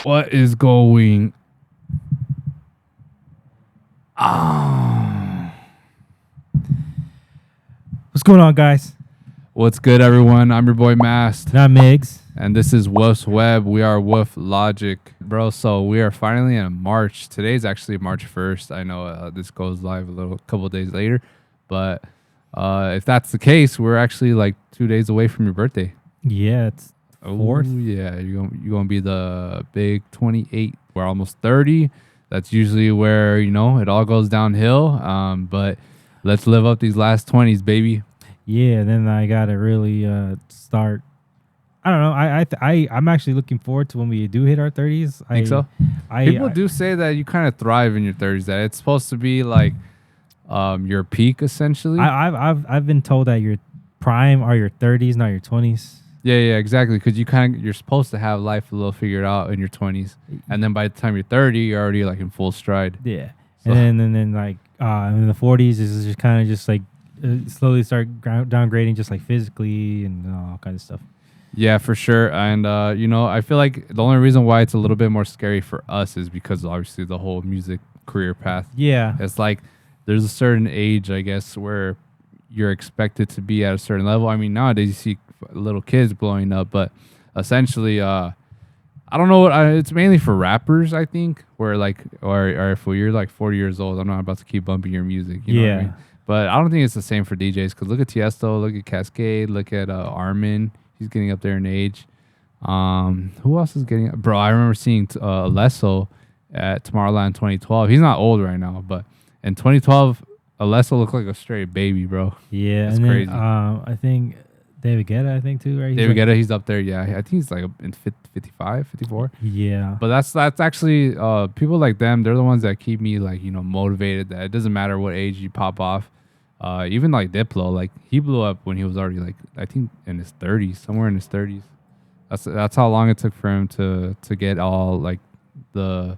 What is going on? What's going on, guys? What's good, everyone? I'm your boy Mast, Not Migs. and this is Woof's Web. We are Woof Logik, bro. So we are finally in March. Today's actually March 1st. I know this goes live a couple days later, but if that's the case, we're actually like 2 days away from your birthday. Yeah, it's fourth. Oh, yeah, you're gonna be the big 28. We're almost 30. That's usually where it all goes downhill. But let's live up these last 20s, baby. Yeah, then I gotta really start. I don't know. I'm actually looking forward to when we do hit our 30s. Think so? People do say that you kind of thrive in your 30s. That it's supposed to be like your peak, essentially. I've been told that your prime are your 30s, not your 20s. Yeah, exactly. Because you're supposed to have life a little figured out in your 20s, and then by the time you're 30, you're already like in full stride. Yeah, So. and then like in the 40s is just kind of just like slowly start downgrading, just like physically and all kinds of stuff. Yeah, for sure. And, I feel like the only reason why it's a little bit more scary for us is because obviously the whole music career path. Yeah. It's like there's a certain age, I guess, where you're expected to be at a certain level. I mean, nowadays you see little kids blowing up, but essentially, I don't know. It's mainly for rappers, I think, where like, or if you're like 40 years old, I'm not about to keep bumping your music. You know what I mean? But I don't think it's the same for DJs because look at Tiesto, look at Cascade, look at Armin. He's getting up there in age. Who else is getting up? Bro, I remember seeing Alesso at Tomorrowland 2012. He's not old right now, but in 2012, Alesso looked like a straight baby, bro. Yeah, that's and crazy. Then, I think David Guetta, too, right? David Guetta, he's up there, yeah. I think he's like in 55, 54. Yeah. But that's actually, people like them, they're the ones that keep me like, motivated that it doesn't matter what age you pop off. Even like Diplo, like he blew up when he was already like, I think in his 30s, somewhere in his 30s. That's how long it took for him to get all like the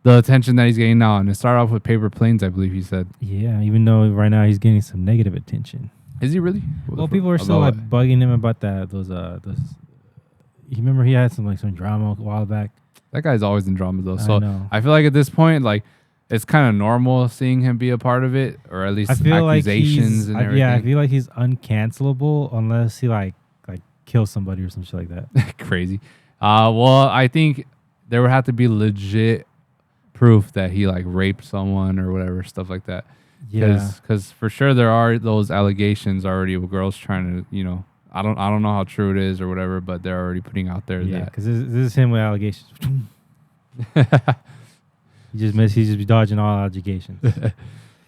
attention that he's getting now. And it started off with Paper Planes, I believe he said. Yeah, even though right now he's getting some negative attention. Is he really? Well, people are still like bugging him about those. You remember he had some drama a while back. That guy's always in drama though. So know. I feel like at this point, like it's kind of normal seeing him be a part of it, or at least accusations and everything. Yeah, I feel like he's uncancelable unless he like kills somebody or some shit like that. Crazy. Well, I think there would have to be legit proof that he like raped someone or whatever, stuff like that. Yeah, because for sure there are those allegations already with girls trying to, I don't know how true it is or whatever, but they're already putting out there that because this is him with allegations. He's just dodging all allegations.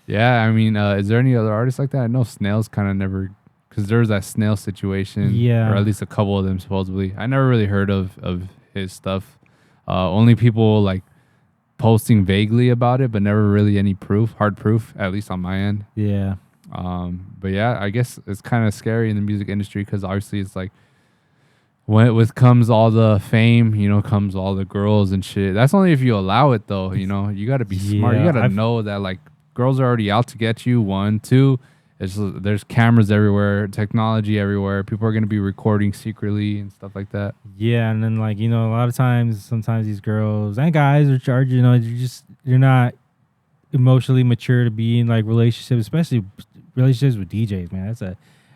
Yeah, I mean, is there any other artists like that? I know Snail's kind of never, because there was that Snail situation, or at least a couple of them supposedly. I never really heard of his stuff. Only people like posting vaguely about it, but never really any hard proof, at least on my end. Yeah. But yeah, I guess it's kind of scary in the music industry because obviously it's like when it comes all the fame, comes all the girls and shit. That's only if you allow it though. You got to be smart. You got to know that like girls are already out to get you. 1, 2. There's cameras everywhere, technology everywhere. People are going to be recording secretly and stuff like that. Yeah, and then a lot of times, sometimes these girls and guys are charged. You're not emotionally mature to be in like relationships, especially relationships with DJs. Man,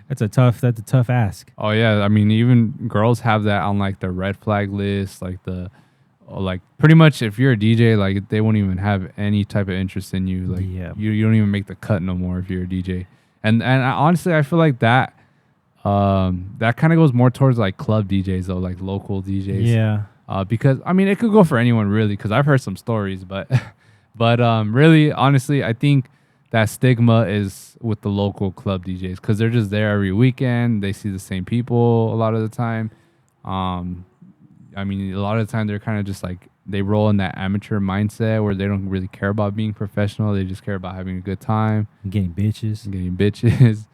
that's a tough ask. Oh yeah, I mean even girls have that on like the red flag list, like pretty much if you're a DJ, like they won't even have any type of interest in you. Like you don't even make the cut no more if you're a DJ. And honestly, I feel like that kind of goes more towards like club DJs though, like local DJs. Yeah. Because I mean, it could go for anyone really. Because I've heard some stories, but really, honestly, I think that stigma is with the local club DJs because they're just there every weekend. They see the same people a lot of the time. I mean, a lot of the time they're kind of just like they roll in that amateur mindset where they don't really care about being professional. They just care about having a good time, getting bitches,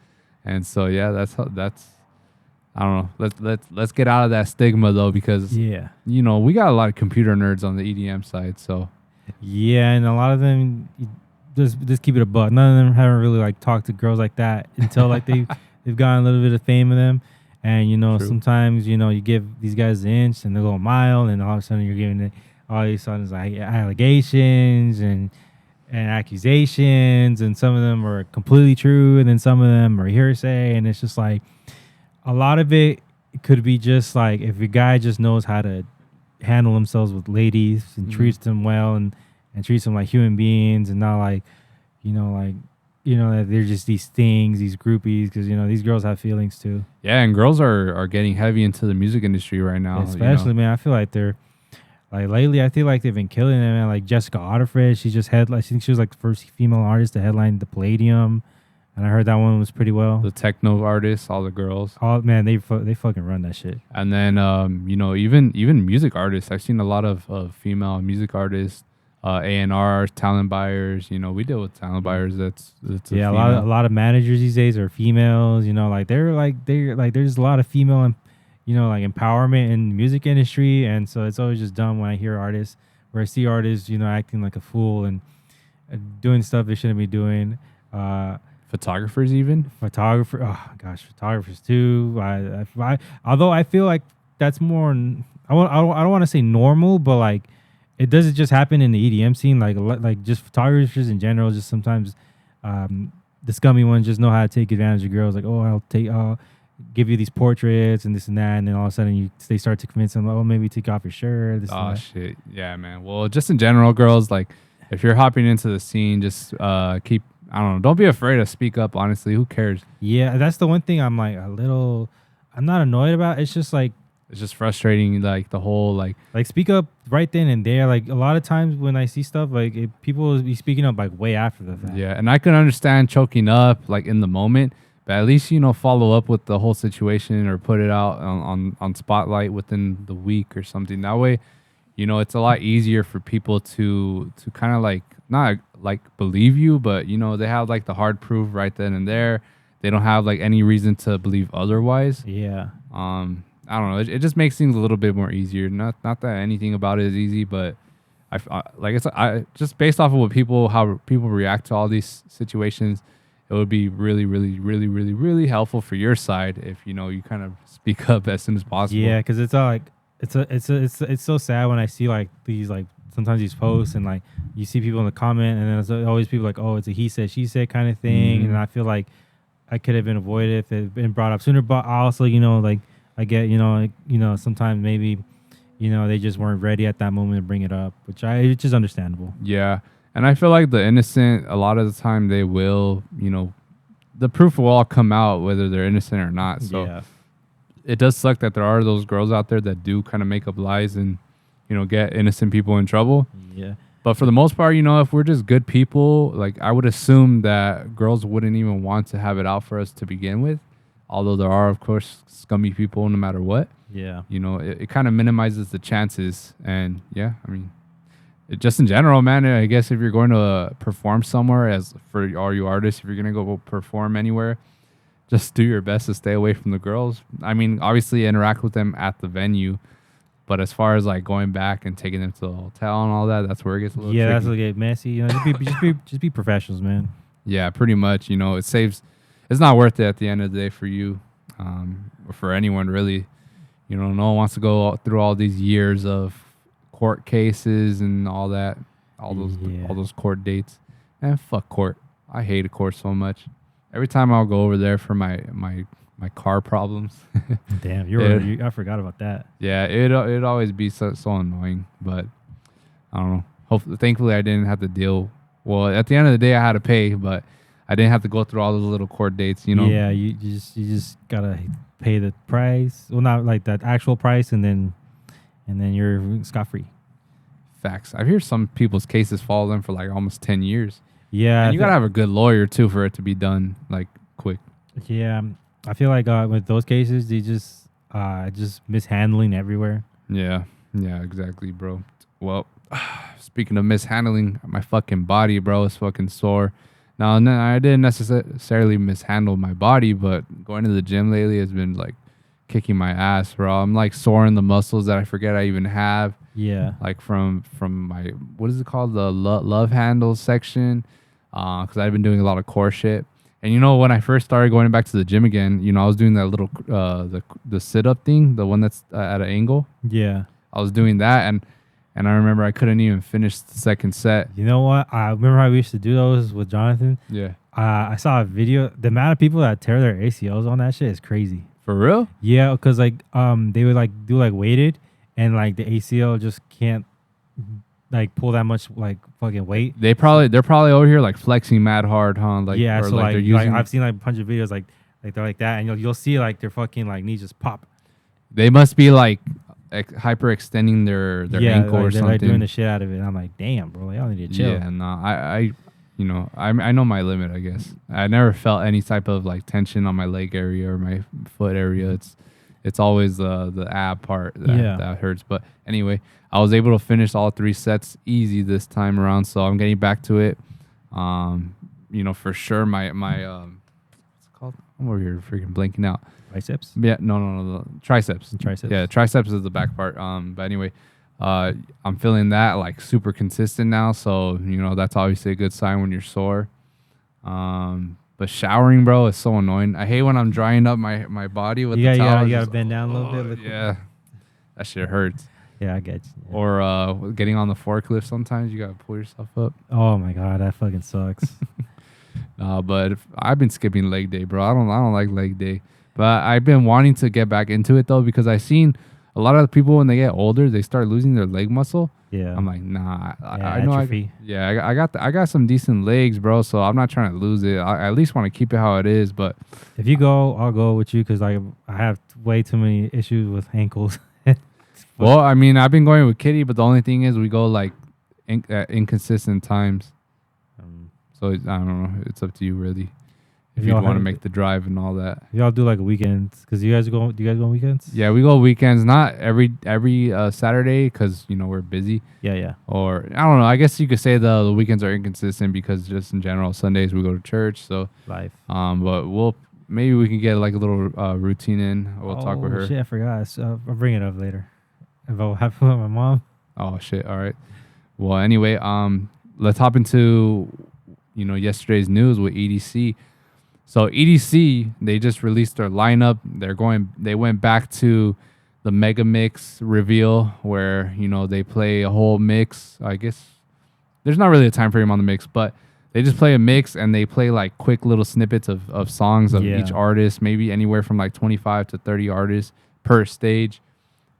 and so yeah, that's I don't know. Let's get out of that stigma though, because we got a lot of computer nerds on the EDM side. So yeah, and a lot of them just keep it a buck. None of them haven't really like talked to girls like that until like they've gotten a little bit of fame of them. And True. sometimes you give these guys an inch and they go a mile, and all of a sudden you're giving it all of a sudden it's like allegations and accusations, and some of them are completely true, and then some of them are hearsay, and it's just like a lot of it could be just like if a guy just knows how to handle themselves with ladies and treats them well and treats them like human beings and not like like that they're just these things, these groupies, because these girls have feelings too. Yeah, and girls are getting heavy into the music industry right now. Especially, man, I feel like they're like lately. I feel like they've been killing it, man. Like Jessica Otterfred, she just I think she was like the first female artist to headline the Palladium, and I heard that one was pretty well. The techno artists, all the girls. Oh man, they fucking run that shit. And then even music artists. I've seen a lot of female music artists, A&R, talent buyers. We deal with talent buyers. That's a lot of managers these days are females. They're there's a lot of female and like empowerment in the music industry, and so it's always just dumb when I hear artists or I see artists acting like a fool and doing stuff they shouldn't be doing. Photographers, even photographers too. Although I feel like that's more. I don't want to say normal, but like it doesn't just happen in the EDM scene. Like just photographers in general. Just sometimes the scummy ones just know how to take advantage of girls. Like, oh, I'll give you these portraits and this and that, and then all of a sudden they start to convince them, oh, maybe take off your shirt. Oh shit, yeah, man. Well, just in general, girls, like if you're hopping into the scene, just keep. I don't know. Don't be afraid to speak up. Honestly, who cares? Yeah, that's the one thing I'm like I'm not annoyed about. It's just like it's just frustrating. Like the whole like speak up right then and there. Like a lot of times when I see stuff, like people will be speaking up like way after the fact. Yeah, and I can understand choking up like in the moment, but at least follow up with the whole situation or put it out on Spotlight within the week or something. That way, it's a lot easier for people to kind of like not like believe you, but they have like the hard proof right then and there. They don't have like any reason to believe otherwise. Yeah. I don't know. It just makes things a little bit more easier. Not that anything about it is easy, but I just based off of how people react to all these situations, it would be really, really, really, really, really helpful for your side if you kind of speak up as soon as possible. Yeah, because it's all like it's so sad when I see like these like sometimes these posts and like you see people in the comment and then there's always people like, oh, it's a he said she said kind of thing, and I feel like I could have been avoided if it had been brought up sooner. But also like I get sometimes maybe they just weren't ready at that moment to bring it up, which is understandable. Yeah, and I feel like the innocent a lot of the time they will the proof will all come out whether they're innocent or not. So yeah. It does suck that there are those girls out there that do kind of make up lies and get innocent people in trouble. Yeah. But for the most part, if we're just good people, like I would assume that girls wouldn't even want to have it out for us to begin with. Although there are, of course, scummy people no matter what. Yeah. It kind of minimizes the chances. And yeah, I mean, just in general, man, I guess if you're going to perform somewhere, as for all you artists, if you're going to go perform anywhere, just do your best to stay away from the girls. I mean, obviously interact with them at the venue. But as far as like going back and taking them to the hotel and all that, that's where it gets a little tricky. That's a little messy. Just be professionals, man. Yeah, pretty much. It saves. It's not worth it at the end of the day for you, or for anyone really. No one wants to go through all these years of court cases and all that, all those court dates. And fuck court. I hate court so much. Every time I'll go over there for my car problems. Damn, I forgot about that. Yeah, it'd always be so annoying, but I don't know. Thankfully, I didn't have to deal. Well, at the end of the day, I had to pay, but I didn't have to go through all those little court dates. Yeah, you just gotta pay the price. Well, not like that actual price, and then you're scot free. Facts. I hear some people's cases follow them for like almost 10 years. Yeah, and you gotta have a good lawyer too for it to be done like quick. Yeah. I feel like with those cases, they just mishandling everywhere. Yeah, exactly, bro. Well, speaking of mishandling, my fucking body, bro, is fucking sore. Now, I didn't necessarily mishandle my body, but going to the gym lately has been like kicking my ass, bro. I'm like sore in the muscles that I forget I even have. Yeah. Like from my, what is it called? The love handles section. Because I've been doing a lot of core shit. And you know, when I first started going back to the gym again, you know, I was doing that little the sit up thing, the one that's at an angle. Yeah. I was doing that, and I remember I couldn't even finish the second set. You know what? I remember how we used to do those with Jonathan. Yeah. I saw a video. The amount of people that tear their ACLs on that shit is crazy. For real? Yeah, because like they would like do like weighted, and like the ACL just can't like pull that much like fucking weight. They're probably over here like flexing mad hard, huh? Like, yeah, or so like, they're using. I've seen like a bunch of videos like they're like that, and you'll see like their fucking like knees just pop. They must be like hyperextending their ankle like, or they're something. like doing the shit out of it. And I'm like, damn, bro, like, y'all need to chill. Yeah, no, I you know, I know my limit, I guess. I never felt any type of like tension on my leg area or my foot area. It's always the ab part that hurts. But anyway, I was able to finish all 3 sets easy this time around, so I'm getting back to it. You know, for sure my what's it called? I'm over here freaking blanking out. Biceps? Yeah, no, triceps. Triceps. Yeah, triceps is the back part. But anyway, I'm feeling that like super consistent now, so you know that's obviously a good sign when you're sore. But showering, bro, is so annoying. I hate when I'm drying up my body with the towel. You gotta bend down a little bit. Yeah, that shit hurts. Yeah, I get you. Yeah. Or getting on the forklift, sometimes you gotta pull yourself up. Oh my god, that fucking sucks. But I've been skipping leg day, bro. I don't like leg day. But I've been wanting to get back into it though, because I've seen a lot of the people when they get older, they start losing their leg muscle. Yeah. I'm like, nah. I atrophy. I got some decent legs, bro. So I'm not trying to lose it. I at least want to keep it how it is. But if you go, I'll go with you because like I have way too many issues with ankles. Well, I mean, I've been going with Kitty, but the only thing is we go like at inconsistent times. So I don't know. It's up to you, really. If you want to make the drive and all that. Y'all do like a weekend because do you guys go on weekends? Yeah, we go weekends. Not every Saturday because you know we're busy. Yeah. Or I don't know. I guess you could say the weekends are inconsistent because just in general Sundays we go to church. So life. But maybe we can get like a little routine in. We'll talk with her. Shit, I forgot. So I'll bring it up later. If I'll have fun with my mom. Oh shit! All right. Well, anyway, let's hop into yesterday's news with EDC. So EDC, they just released their lineup. They went back to the mega mix reveal where they play a whole mix. I guess there's not really a time frame on the mix, but they just play a mix and they play like quick little snippets of songs of each artist, maybe anywhere from like 25 to 30 artists per stage.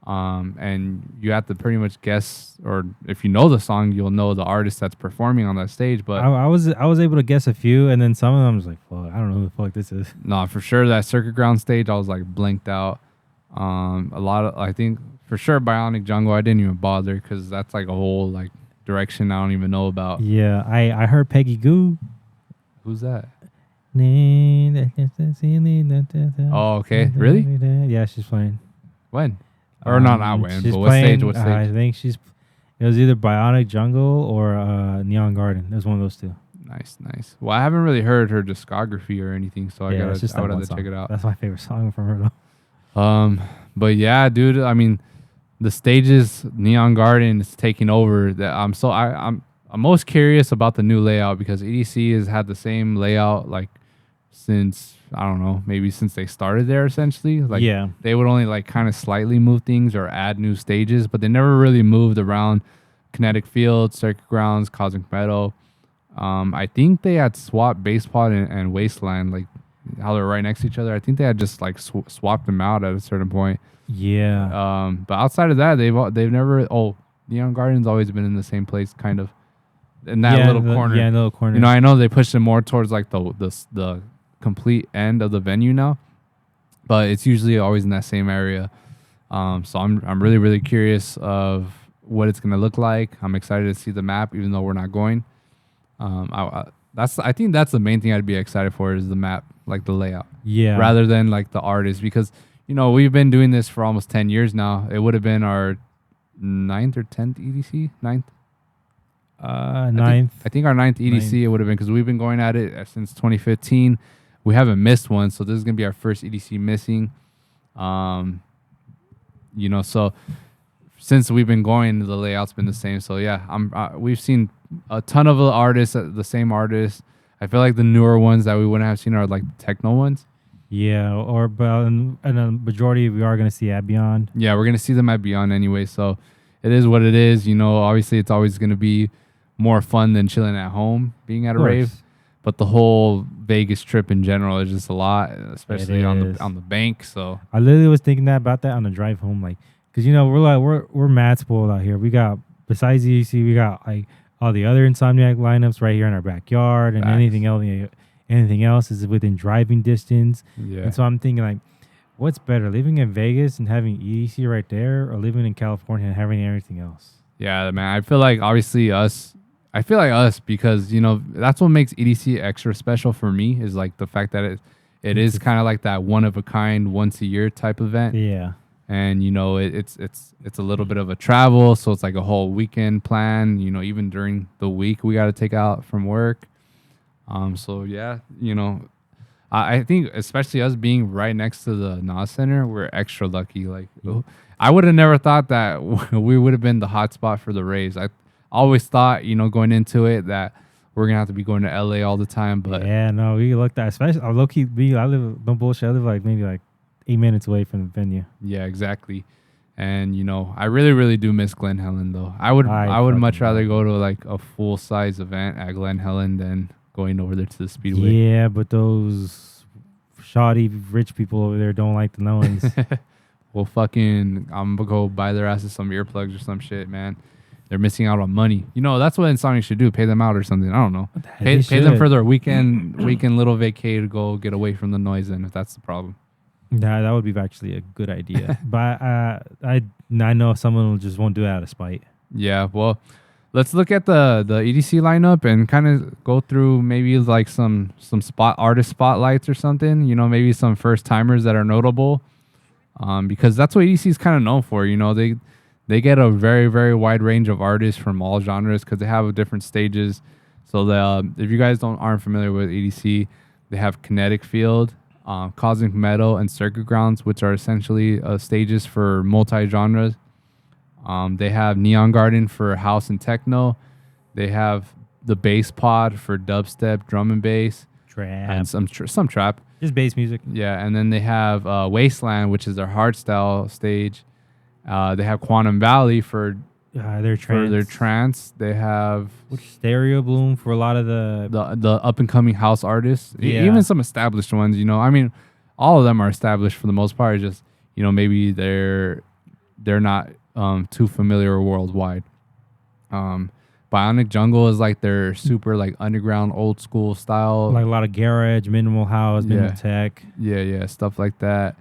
And you have to pretty much guess, or if you know the song, you'll know the artist that's performing on that stage. But I was able to guess a few, and then some of them was like, "Fuck, I don't know who the fuck this is." No, for sure that Circuit Ground stage, I was like blanked out. I think for sure Bionic Jungle, I didn't even bother because that's like a whole like direction I don't even know about. Yeah, I heard Peggy Goo. Who's that? Oh, okay, really? Yeah, she's playing. When? Or not when, but what stage? I think it was either Bionic Jungle or Neon Garden. It was one of those two. Nice. Well, I haven't really heard her discography or anything, so I would have to check it out. That's my favorite song from her though. But yeah, dude, I mean, the stages, Neon Garden is taking over. I'm most curious about the new layout because EDC has had the same layout like since, I don't know, maybe since they started there essentially. Like they would only like kind of slightly move things or add new stages, but they never really moved around Kinetic Field, Circuit Grounds, Cosmic Meadow. I think they had swapped Basepod and Wasteland, like how they're right next to each other. I think they had just like swapped them out at a certain point. Yeah. But outside of that, they've never. Neon Garden's always been in the same place, kind of in that little corner. Yeah, little corner. I know they pushed it more towards like the complete end of the venue now, but it's usually always in that same area. So I'm really, really curious of what it's gonna look like. I'm excited to see the map, even though we're not going. I think that's the main thing I'd be excited for is the map, like the layout. Yeah. Rather than like the artist, because we've been doing this for almost 10 years now. It would have been our 9th or 10th EDC, 9th. 9th. I think our 9th EDC it would have been because we've been going at it since 2015. We haven't missed one, so this is gonna be our first EDC missing. So since we've been going, the layout's been the same. So yeah, we've seen a ton of artists, the same artists. I feel like the newer ones that we wouldn't have seen are like the techno ones. Yeah, or but and a majority we are gonna see at Beyond. Yeah, we're gonna see them at Beyond anyway, so it is what it is. You know, obviously it's always gonna be more fun than chilling at home, being at Of a rave. course. But the whole Vegas trip in general is just a lot, especially is. on the bank. So I literally was thinking about that on the drive home, like, cause we're mad spoiled out here. We got besides EDC, we got like all the other Insomniac lineups right here in our backyard, and facts. anything else is within driving distance. Yeah, And so I'm thinking like, what's better, living in Vegas and having EDC right there, or living in California and having everything else? yeah, man. I feel like obviously us. I feel like us because you know that's what makes EDC extra special for me is like the fact that it is kind of like that one of a kind once a year type event. Yeah. And you know it's a little bit of a travel, so it's like a whole weekend plan. You know, even during the week we got to take out from work. So yeah, you know, I think especially us being right next to the NOS Center, we're extra lucky. Like I would have never thought that we would have been the hot spot for the raves. I always thought, you know, going into it that we're gonna have to be going to LA all the time, but Yeah, no, we looked at, especially low key. I live, no bullshit. I live like maybe like 8 minutes away from the venue. yeah, exactly. And you know, I really do miss Glen Helen though. I would much fucking rather love go to like a full size event at Glen Helen than going over there to the Speedway. Yeah, but those shoddy rich people over there don't like the knowings. Well, fucking, I'm gonna go buy their asses some earplugs or some shit, man. They're missing out on money. You know, that's what Insomnia should do. Pay them out or something. I don't know. Pay them for their weekend little vacay to go get away from the noise. Then, if that's the problem. Yeah, that would be actually a good idea. But I know someone just won't do it out of spite. Yeah. Well, let's look at the EDC lineup and kind of go through maybe like some artist spotlights or something. You know, maybe some first timers that are notable. Because that's what EDC is kind of known for. You know, they get a very wide range of artists from all genres because they have different stages. So if you guys aren't familiar with EDC, they have Kinetic Field, Cosmic Metal, and Circuit Grounds, which are essentially stages for multi-genres. They have Neon Garden for house and techno. They have the Bass Pod for dubstep, drum and bass, Trap. and some trap. Just bass music. Yeah, and then they have Wasteland, which is their hardstyle stage. They have Quantum Valley for their trance. They have Stereo Bloom for a lot of the up and coming house artists. Yeah. Even some established ones. You know, I mean, all of them are established for the most part. It's just, you know, maybe they're not too familiar worldwide. Bionic Jungle is like their super like underground old school style, like a lot of garage, minimal house, minimal tech. Yeah, stuff like that.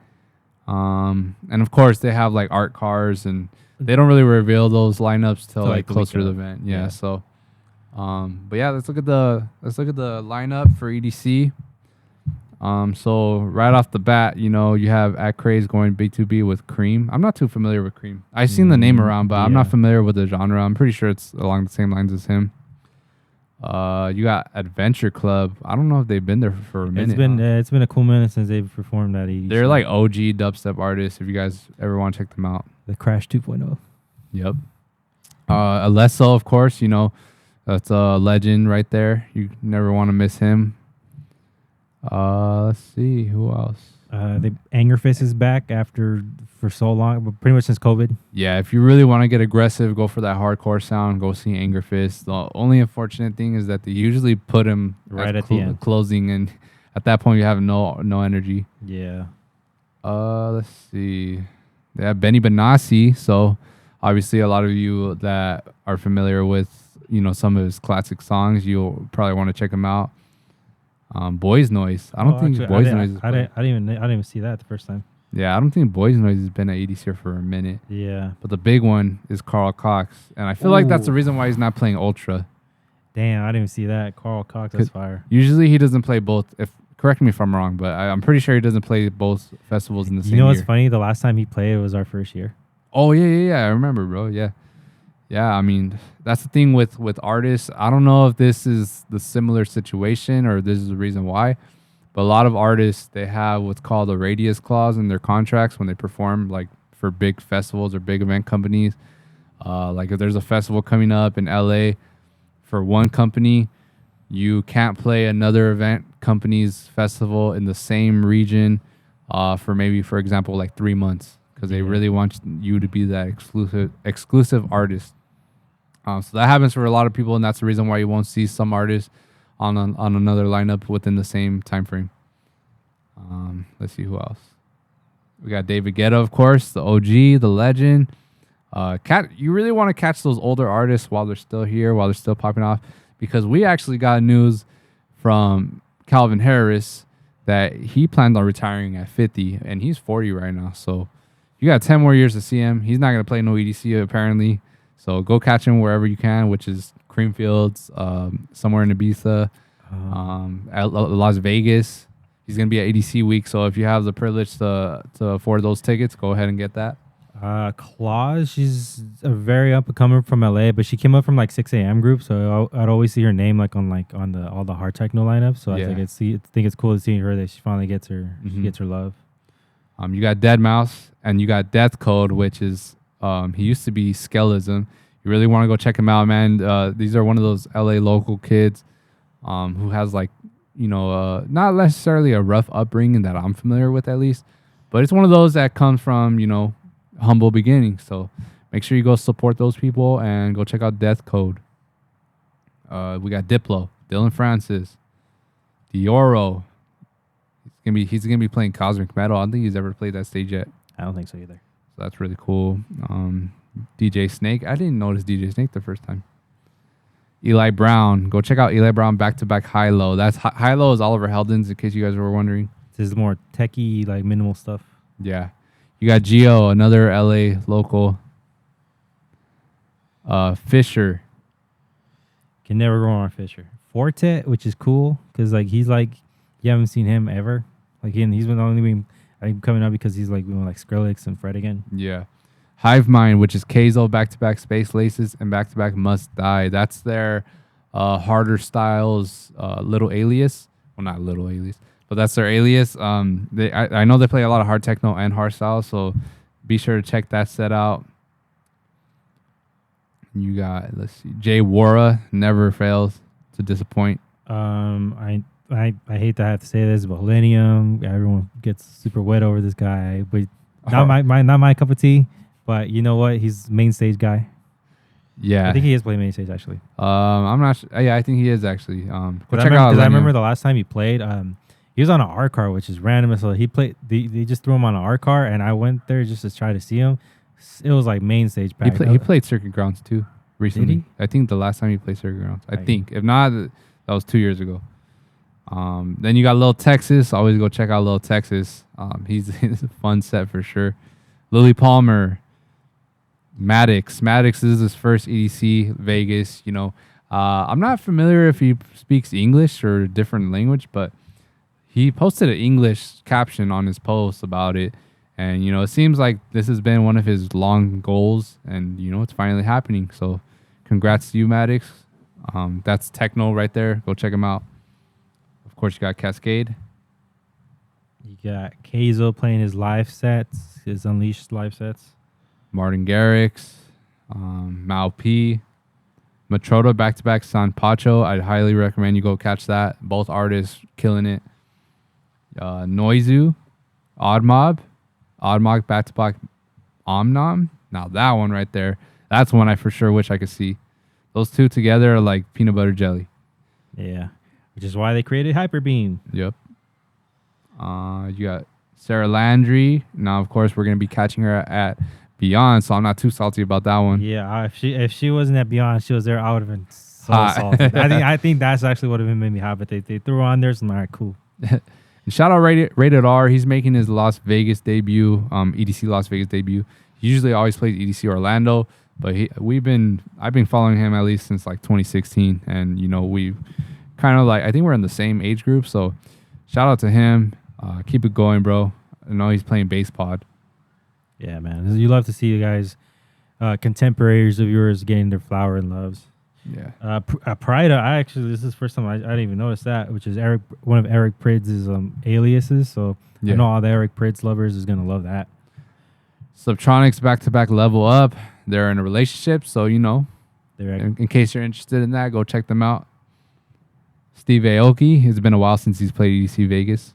And of course they have like art cars, and they don't really reveal those lineups till like closer to the event. Yeah. So but yeah, let's look at the lineup for EDC. So right off the bat, you know, you have At Craze going B2B with Cream. I'm not too familiar with Cream. I've seen the name around, but I'm not familiar with the genre. I'm pretty sure it's along the same lines as him. You got Adventure Club. I don't know if they've been there for a minute. It's been a cool minute since they've performed at EDC. They're like OG dubstep artists. If you guys ever want to check them out, the Crash 2.0. Yep. Alesso, of course. You know, that's a legend right there. You never want to miss him. Let's see who else. The Angerfist is back for so long, but pretty much since COVID. Yeah, if you really want to get aggressive, go for that hardcore sound. Go see Angerfist. The only unfortunate thing is that they usually put him right at the end, closing, and at that point you have no energy. Yeah. Let's see. They have Benny Benassi. So obviously, a lot of you that are familiar with, you know, some of his classic songs, you'll probably want to check him out. Boys Noise. I don't think Boys Noise. I didn't even see that the first time. Yeah, I don't think Boys Noise has been at EDC for a minute. Yeah, but the big one is Carl Cox, and I feel like that's the reason why he's not playing Ultra. Damn, I didn't even see that. Carl Cox, that's fire. Usually he doesn't play both. Correct me if I'm wrong, but I'm pretty sure he doesn't play both festivals in the same year. You know what's funny? The last time he played was our first year. Oh yeah. I remember, bro. Yeah. I mean, that's the thing with artists. I don't know if this is the similar situation or this is the reason why, but a lot of artists, they have what's called a radius clause in their contracts when they perform like for big festivals or big event companies. Like if there's a festival coming up in LA for one company, You can't play another event company's festival in the same region for maybe, for example, like 3 months because they really want you to be that exclusive artist. So that happens for a lot of people, and that's the reason why you won't see some artists on another lineup within the same time frame. Let's see who else. We got David Guetta, of course, the OG, the legend. You really want to catch those older artists while they're still here, while they're still popping off, because we actually got news from Calvin Harris that he planned on retiring at 50, and he's 40 right now. So you got 10 more years to see him. He's not going to play no EDC apparently. So go catch him wherever you can, which is Creamfields, somewhere in Ibiza, at Las Vegas. He's going to be at EDC week. So if you have the privilege to afford those tickets, go ahead and get that. Claus, she's a very up and comer from LA, but she came up from like 6 a.m. group, so I'd always see her name like on all the hard techno lineups. So I think it's cool to see her that she finally gets her love. You got Dead Mouse and you got Death Code, which is he used to be Skelism. You really want to go check him out, man. These are one of those LA local kids who has like not necessarily a rough upbringing that I'm familiar with at least, but it's one of those that comes from humble beginnings. So make sure you go support those people and go check out Death Code. We got Diplo, Dylan Francis, Dioro. He's gonna be playing Cosmic Metal. I don't think he's ever played that stage yet. I don't think so either. So that's really cool. DJ Snake. I didn't notice DJ Snake the first time. Eli Brown. Go check out Eli Brown back-to-back high-low. That's high-low is Oliver Heldens, in case you guys were wondering. This is more techie, like minimal stuff. Yeah. You got Gio, another LA local. Fisher. Can never go on Fisher. Forte, which is cool, because like he's like, you haven't seen him ever. Like he's been only been coming up because he's like Skrillex and Fred again. Yeah. Hive Mind, which is Keizo, back-to-back Space Laces, and back-to-back Must Die. That's their harder styles little alias. Well, not little alias, but that's their alias. I know they play a lot of hard techno and hard styles, so be sure to check that set out. You got, let's see, Jay Wara, never fails to disappoint. I hate to have to say this, but Millennium, everyone gets super wet over this guy, but not my cup of tea. But you know what? He's main stage guy. Yeah, I think he is playing main stage actually. I'm not sure. Yeah, I think he is actually. Go check out. Because I remember the last time he played, he was on an R car, which is random. So he played. They just threw him on an R car, and I went there just to try to see him. It was like main stage. He played Circuit Grounds too recently. Did he? I think the last time he played Circuit Grounds. I think if not, that was 2 years ago. Then you got Lil Texas. Always go check out Lil Texas. He's a fun set for sure. Lily Palmer. Maddox is his first EDC Vegas. I'm not familiar if he speaks English or a different language, but he posted an English caption on his post about it. And, it seems like this has been one of his long goals, and, it's finally happening. So congrats to you, Maddox. That's techno right there. Go check him out. Of course, you got Cascade. You got Keizo playing his live sets, his Unleashed live sets. Martin Garrix, Mal P, Matroda back-to-back San Pacho. I'd highly recommend you go catch that. Both artists killing it. Noizu, Odd Mob back-to-back Omnom. Now that one right there, that's one I for sure wish I could see. Those two together are like peanut butter jelly. Yeah, which is why they created Hyperbeam. Yep. You got Sarah Landry. Now, of course, we're going to be catching her at Beyond, so I'm not too salty about that one. Yeah, if she wasn't at Beyond, she was there, I would have been so salty. I think that's actually what would have made me hot, but they threw her on there, so I'm like, cool. Shout out Rated R. He's making his Las Vegas debut, EDC Las Vegas debut. He usually always plays EDC Orlando, but I've been following him at least since like 2016, and we kind of I think we're in the same age group, so shout out to him. Keep it going, bro. I know he's playing bass pod. Yeah, man. You love to see you guys, contemporaries of yours getting their flower and loves. Yeah. Prida, this is the first time I didn't even notice that, which is one of Eric Pridz's aliases. So I know all the Eric Prydz lovers is going to love that. Subtronics back-to-back Level Up. They're in a relationship, so in case you're interested in that, go check them out. Steve Aoki. It's been a while since he's played EDC Vegas.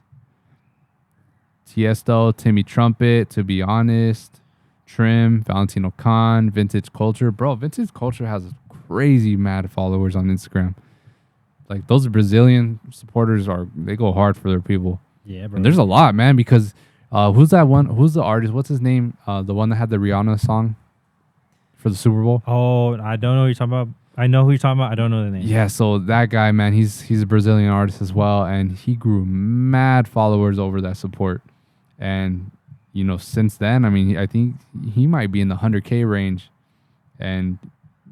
Tiesto, Timmy Trumpet, To Be Honest, Trim, Valentino Khan, Vintage Culture. Bro, Vintage Culture has crazy mad followers on Instagram. Like those Brazilian supporters they go hard for their people. Yeah, bro. And there's a lot, man, because who's that one? Who's the artist? What's his name? The one that had the Rihanna song for the Super Bowl. Oh, I don't know who you're talking about. I know who you're talking about. I don't know the name. Yeah, so that guy, man, he's a Brazilian artist as well, and he grew mad followers over that support. And since then, I mean, I think he might be in the 100K range, and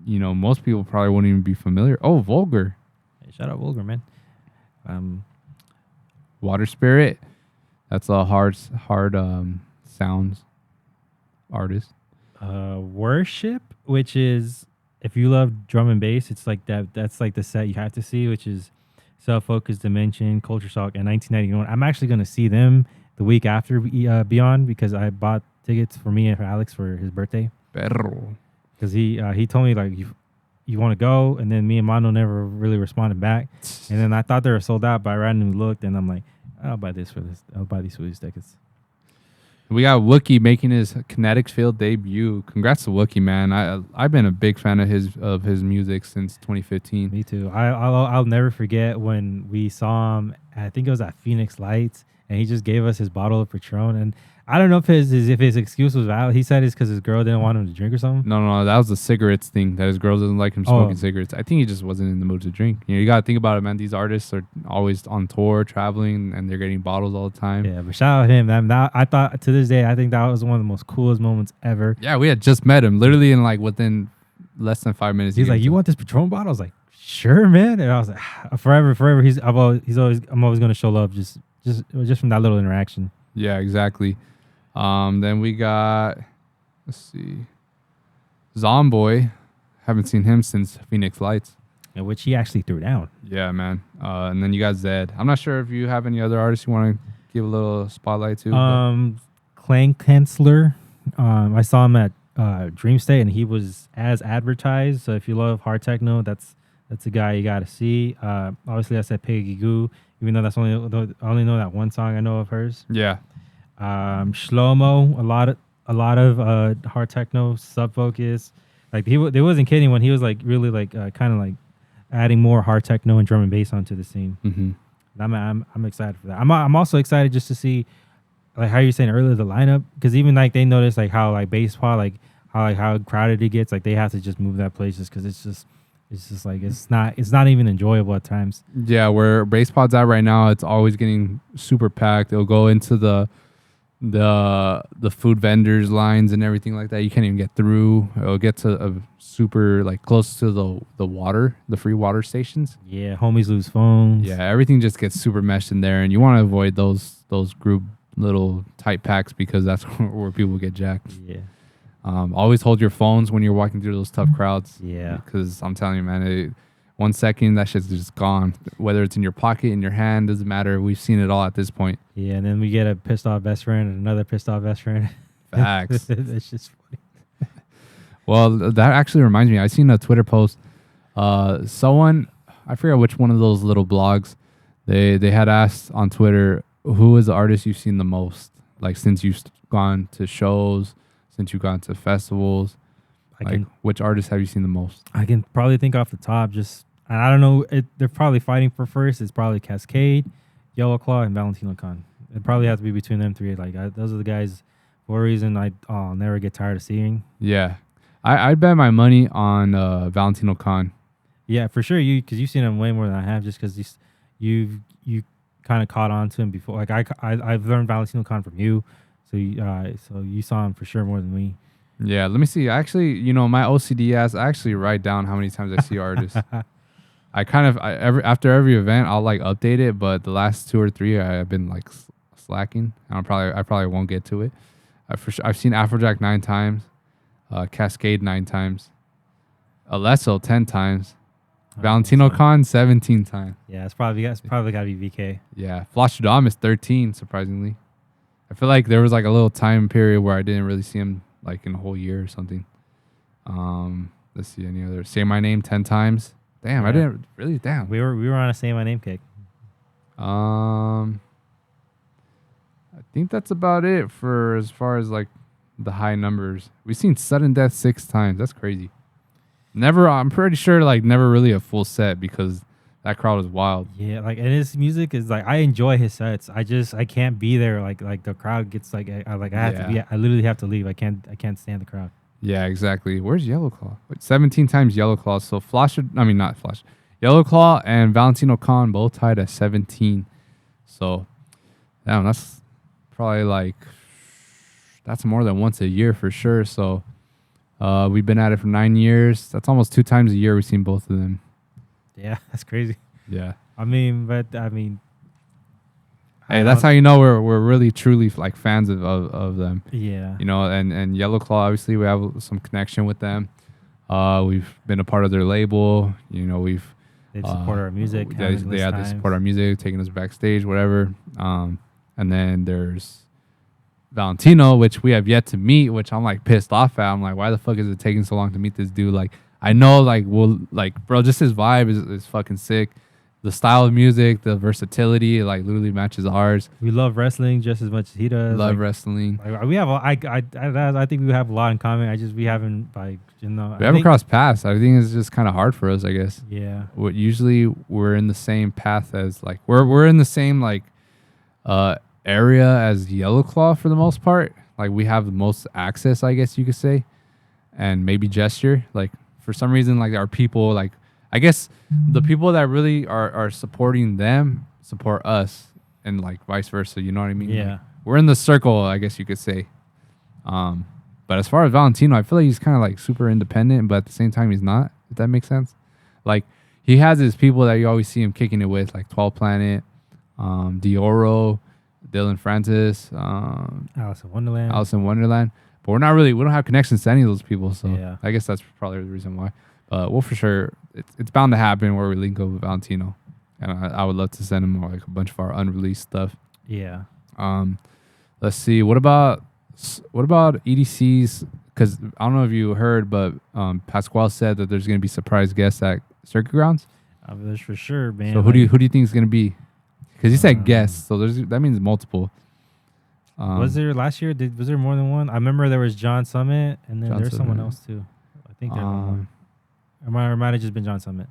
most people probably wouldn't even be familiar. Oh, Vulgar. Hey, shout out Vulgar, man. Water Spirit. That's a hard sounds artist. Worship, which is, if you love drum and bass, it's like that. That's like the set you have to see, which is Self-Focus, Dimension, Culture Shock, and 1991. I'm actually going to see them the week after Beyond, because I bought tickets for me and for Alex for his birthday. Perro. Because he told me, like, you want to go, and then me and Mano never really responded back. And then I thought they were sold out, but I randomly looked, and I'm like, I'll buy these for these tickets. We got Wookie making his Kinetics Field debut. Congrats to Wookie, man. I've been a big fan of his music since 2015. Me too. I'll never forget when we saw him. I think it was at Phoenix Lights, and he just gave us his bottle of Patron. And I don't know if his excuse was valid. He said it's because his girl didn't want him to drink or something. No, that was the cigarettes thing. That his girl doesn't like him smoking cigarettes. I think he just wasn't in the mood to drink. You got to think about it, man. These artists are always on tour, traveling, and they're getting bottles all the time. Yeah, but shout out to him. I thought, to this day, I think that was one of the most coolest moments ever. Yeah, we had just met him, literally in within less than 5 minutes. He's like, "You want this Patron bottle?" I was like, "Sure, man." And I was like, "Forever." I'm always gonna show love just from that little interaction. Yeah, exactly. Then we got, let's see, Zomboy. Haven't seen him since Phoenix Lights. In which he actually threw down. Yeah, man. And then you got Zed. I'm not sure if you have any other artists you want to give a little spotlight to. Clang Kensler. I saw him at Dream State, and he was as advertised. So if you love hard techno, that's a guy you got to see. Obviously, I said Peggy Goo, even though I only know that one song I know of hers. Yeah. Shlomo, a lot of hard techno, Sub Focus. Like they wasn't kidding when he was like really like kind of like adding more hard techno and drum and bass onto the scene. Mm-hmm. I'm excited for that. I'm also excited just to see, like how you were saying earlier, the lineup, because even like they notice like how like bass pod, like how crowded it gets, like they have to just move that place just because it's just like it's not even enjoyable at times. Yeah, where bass pod's at right now, it's always getting super packed. It'll go into the food vendors lines and everything like that. You can't even get through. It'll get to a super like close to the free water stations. Yeah, homies lose phones. Yeah, everything just gets super meshed in there, and you want to avoid those group little tight packs because that's where people get jacked. Yeah. Always hold your phones when you're walking through those tough crowds. Yeah. Because I'm telling you, man, 1 second, that shit's just gone. Whether it's in your pocket, in your hand, doesn't matter. We've seen it all at this point. Yeah, and then we get a pissed off best friend and another pissed off best friend. Facts. It's just funny. Well, that actually reminds me. I seen a Twitter post. Someone, I forget which one of those little blogs, they had asked on Twitter, who is the artist you've seen the most? Like since you've gone to shows, since you've gone to festivals, which artists have you seen the most? I can probably think off the top. I don't know. They're probably fighting for first. It's probably Cascade, Yellow Claw, and Valentino Khan. It probably has to be between them three. Those are the guys. For a reason I'll never get tired of seeing. Yeah, I'd bet my money on Valentino Khan. Yeah, for sure. Because you've seen him way more than I have. Just because you kind of caught on to him before. Like I've learned Valentino Khan from you, so you saw him for sure more than me. Yeah, let me see. Actually, my OCD ass, I actually write down how many times I see artists. After every event, I'll like update it, but the last 2 or 3 I've been like slacking. I probably won't get to it. I've seen Afrojack 9 times, Cascade 9 times, Alesso 10 times, Valentino Khan 17 times. Yeah, it's probably got to be VK. Yeah, Flosstradamus 13. Surprisingly, I feel like there was like a little time period where I didn't really see him like in a whole year or something. Let's see any other. Say My Name 10 times. Damn, I Yeah. didn't really. Damn. We were on a Say My Name kick. I think that's about it for as far as like the high numbers. We've seen sudden death 6 times. That's crazy. Never. I'm pretty sure like never really a full set because that crowd was wild. Yeah, like and his music is like I enjoy his sets. I can't be there like the crowd gets like I have to be. Yeah. I literally have to leave. I can't stand the crowd. Yeah, exactly. Where's Yellow Claw? Wait, 17 times Yellow Claw. So not Flash. Yellow Claw and Valentino Khan both tied at 17. So, damn, that's probably like that's more than once a year for sure. So, we've been at it for 9 years. That's almost 2 times a year we've seen both of them. Yeah, that's crazy. Yeah. Hey, That's how you know we're really truly like fans of them. Yeah. You know, and Yellow Claw, obviously we have some connection with them. We've been a part of their label. You know, They support our music. They support our music, taking us backstage, whatever. And then there's Valentino, which we have yet to meet, which I'm like pissed off at. I'm like, why the fuck is it taking so long to meet this dude? Like, I know, like, bro, just his vibe is fucking sick. The style of music, the versatility, like literally matches ours. We love wrestling just as much as he does. Love wrestling. Like, we have, I think we have a lot in common. We haven't We haven't crossed paths. I think it's just kind of hard for us, I guess. Yeah. Usually we're in the same path as like we're in the same like area as Yellow Claw for the most part. Like we have the most access, I guess you could say, and maybe gesture. Like for some reason, like our people, like I guess the people that really are supporting them support us, and like vice versa. You know what I mean? Yeah. Like, we're in the circle, I guess you could say. But as far as Valentino, I feel like he's kind of like super independent, but at the same time, he's not. If that makes sense. Like he has his people that you always see him kicking it with, like 12 Planet, Dioro, Dylan Francis, Alice in Wonderland. But we don't have connections to any of those people. So Yeah. I guess that's probably the reason why. But we'll for sure, it's bound to happen where we link up with Valentino. And I would love to send him like a bunch of our unreleased stuff. Yeah. Let's see. What about EDCs? Because I don't know if you heard, but Pasquale said that there's going to be surprise guests at Circuit Grounds. That's for sure, man. So who do you think is going to be? Because he said guests, so that means multiple. Was there last year? Was there more than one? I remember there was John Summit, and then there's someone else too. I think there was one. Or might have just been John Summit.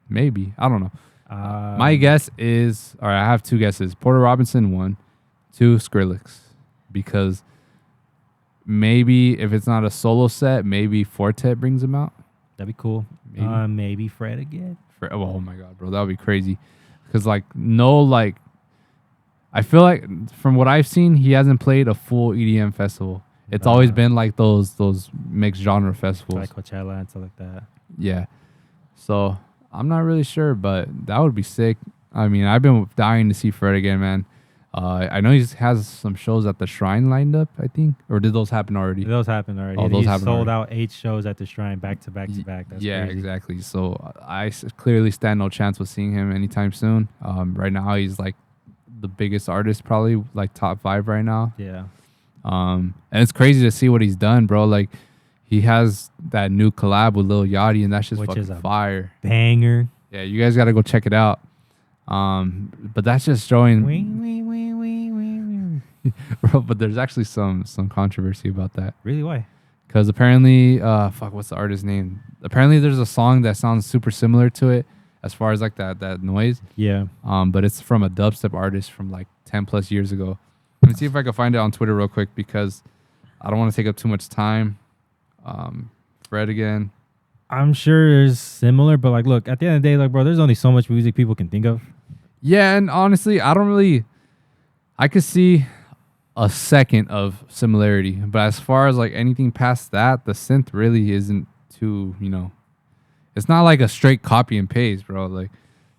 Maybe. I don't know. My guess is, all right, I have 2 guesses. Porter Robinson, 1. 2, Skrillex. Because maybe if it's not a solo set, maybe Fortet brings him out. That'd be cool. Maybe Fred again. Oh my God, bro. That would be crazy. Because, like, I feel like from what I've seen, he hasn't played a full EDM festival. It's always been like those mixed genre festivals, like Coachella and stuff like that. Yeah, so I'm not really sure, but that would be sick. I mean, I've been dying to see Fred again, man. I know he has some shows at the Shrine lined up, I think, or did those happen already? Those happened already. Oh, those happened sold already. out 8 shows at the Shrine back to back to back. That's yeah, crazy. Exactly. So I clearly stand no chance with seeing him anytime soon. Right now, he's like the biggest artist, probably like top 5 right now. Yeah. And it's crazy to see what he's done, bro. Like he has that new collab with Lil Yachty, and that's just fucking fire. Banger. Yeah, you guys got to go check it out. But that's just showing. Bro, but there's actually some controversy about that. Really? Why? Because apparently, what's the artist's name? Apparently, there's a song that sounds super similar to it as far as like that noise. Yeah. But it's from a dubstep artist from like 10 plus years ago. Let me see if I can find it on Twitter real quick because I don't want to take up too much time. Fred again. I'm sure it's similar, but like, look, at the end of the day, like, bro, there's only so much music people can think of. Yeah, and honestly, I could see a second of similarity, but as far as like anything past that, the synth really isn't too, it's not like a straight copy and paste, bro. Like,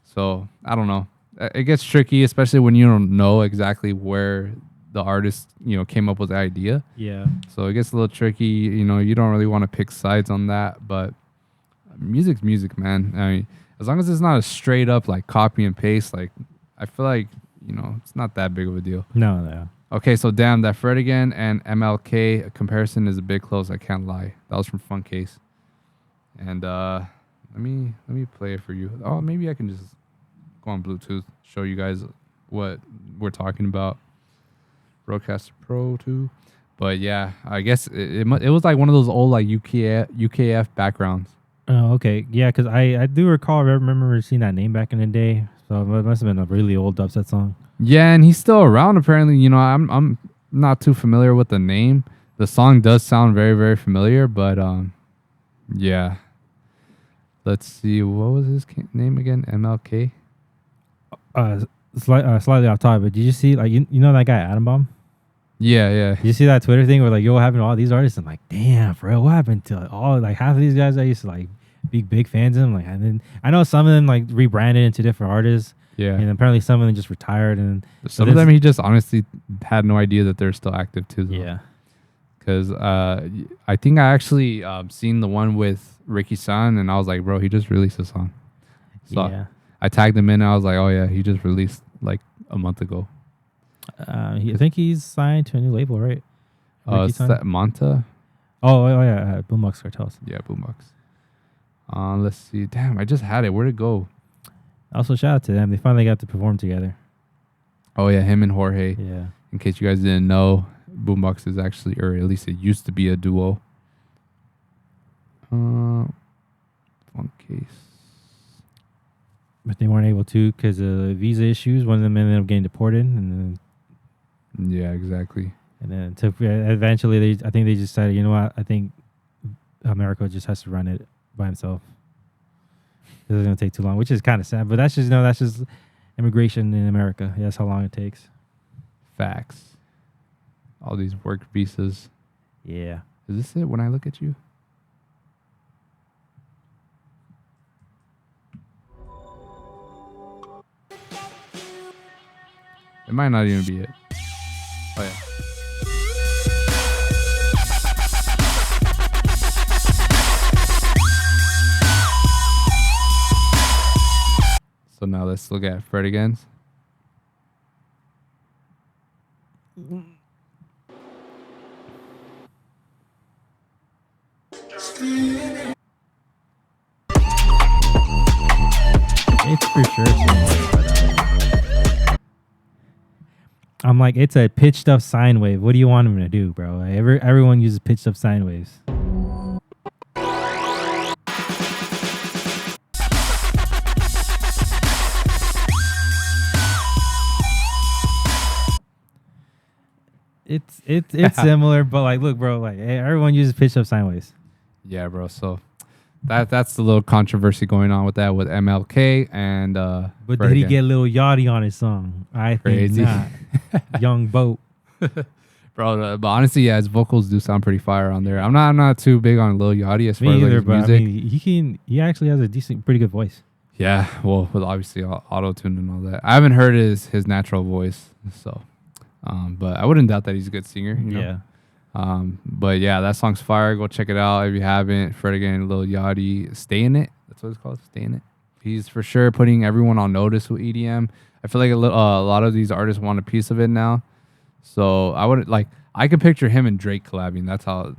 so I don't know. It gets tricky, especially when you don't know exactly where the artist, came up with the idea. Yeah. So it gets a little tricky. You don't really want to pick sides on that, but music's music, man. I mean, as long as it's not a straight up like copy and paste, like I feel like, it's not that big of a deal. No. Okay, so damn, that Fred again and MLK comparison is a bit close. I can't lie. That was from Fun Case. And let let me play it for you. Oh, maybe I can just go on Bluetooth, show you guys what we're talking about. Rodecaster Pro 2. But yeah, I guess it was like one of those old like UKF backgrounds. Oh, okay. Yeah, because I do recall, I remember seeing that name back in the day. So it must have been a really old dubstep song. Yeah, and he's still around apparently. You know, I'm not too familiar with the name. The song does sound very, very familiar, but yeah. Let's see, what was his name again? MLK? Slightly off topic, but did you see, like, you know that guy Adam Bomb? Yeah, yeah. Did you see that Twitter thing where like, yo, what happened to all these artists? I'm like, damn, for real, what happened to like, all like half of these guys I used to like be big fans of them? Like, and then I know some of them like rebranded into different artists. Yeah. And apparently some of them just retired, and some of them he just honestly had no idea that they're still active too. Though. Yeah. Because I think I actually seen the one with Ricky San, and I was like, bro, he just released a song. So yeah. I tagged him in, and I was like, oh yeah, he just released like a month ago. I think he's signed to a new label, right? It's that Monta. Oh yeah, Boombox Cartels. Yeah, Boombox. Let's see. Damn, I just had it. Where'd it go? Also, shout out to them. They finally got to perform together. Oh yeah, him and Jorge. Yeah. In case you guys didn't know, Boombox is actually, or at least it used to be a duo. Phone case. But they weren't able to because of visa issues. One of them ended up getting deported, and then yeah, exactly. And then eventually, I think they just decided, you know what? I think America just has to run it by himself. It's going to take too long, which is kind of sad. But that's just immigration in America. That's how long it takes. Facts. All these work visas. Yeah. Is this it when I look at you? It might not even be it. Oh, yeah. So now let's look at Fred again. It's for sure somewhere, but I'm like, it's a pitched up sine wave. What do you want him to do, bro? Everyone uses pitched up sine waves. It's similar, but like, look, bro, like everyone uses pitched up sine waves. Yeah, bro. So that's the little controversy going on with that with MLK and but did he get a little yachty on his song? I think not. Young Boat. Bro, but honestly, yeah, his vocals do sound pretty fire on there. I'm not too big on Lil Yachty as far as like his music. I mean, he actually has a pretty good voice. Yeah, well, with obviously auto tune and all that. I haven't heard his natural voice, so. But I wouldn't doubt that he's a good singer. You know? Yeah. But yeah, that song's fire. Go check it out if you haven't. Fred again, Lil Yachty, Stay in It. That's what it's called, Stay in It. He's for sure putting everyone on notice with EDM. I feel like a lot of these artists want a piece of it now. So I could picture him and Drake collabing. That's how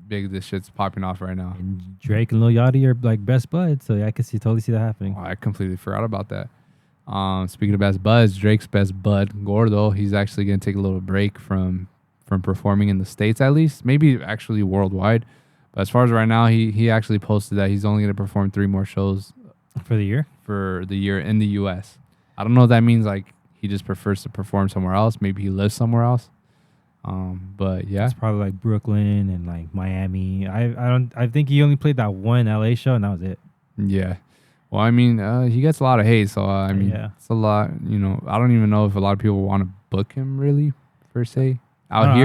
big this shit's popping off right now. And Drake and Lil Yachty are like best buds, so I can totally see that happening. Oh, I completely forgot about that. Speaking of best buds, Drake's best bud, Gordo, he's actually going to take a little break from performing in the States, at least, maybe actually worldwide. But as far as right now, he actually posted that he's only going to perform 3 more shows for the year in the US. I don't know if that means like he just prefers to perform somewhere else. Maybe he lives somewhere else. But yeah, it's probably like Brooklyn and like Miami. I think he only played that one LA show and that was it. Yeah. Well, I mean, he gets a lot of hate, so I mean, It's a lot. You know, I don't even know if a lot of people want to book him really, per se. Out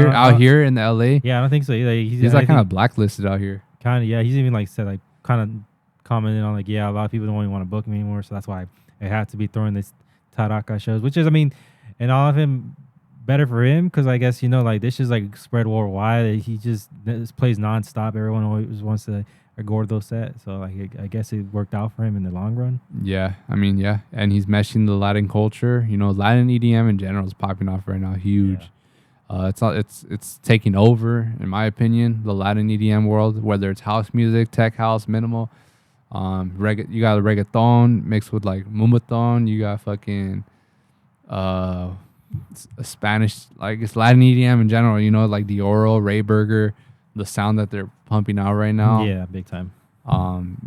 here in the LA. Yeah, I don't think so. He's like kind of blacklisted out here. Kind of, yeah. He's even like said like kind of commented on like, yeah, a lot of people don't even want to book him anymore, so that's why I have to be throwing this Taraka shows, which is, I mean, and all of him better for him because I guess you know like this is like spread worldwide. He just plays nonstop. Everyone always wants to. A Gordo set, so like I guess it worked out for him in the long run. Yeah, I mean, yeah, and he's meshing the Latin culture. You know, Latin EDM in general is popping off right now, huge. Yeah. It's taking over, in my opinion, the Latin EDM world. Whether it's house music, tech house, minimal, You got reggaeton mixed with like mumbaton. You got fucking a Spanish, like it's Latin EDM in general. You know, like the Oro, Ray Burger, the sound that they're pumping out right now. Yeah, big time.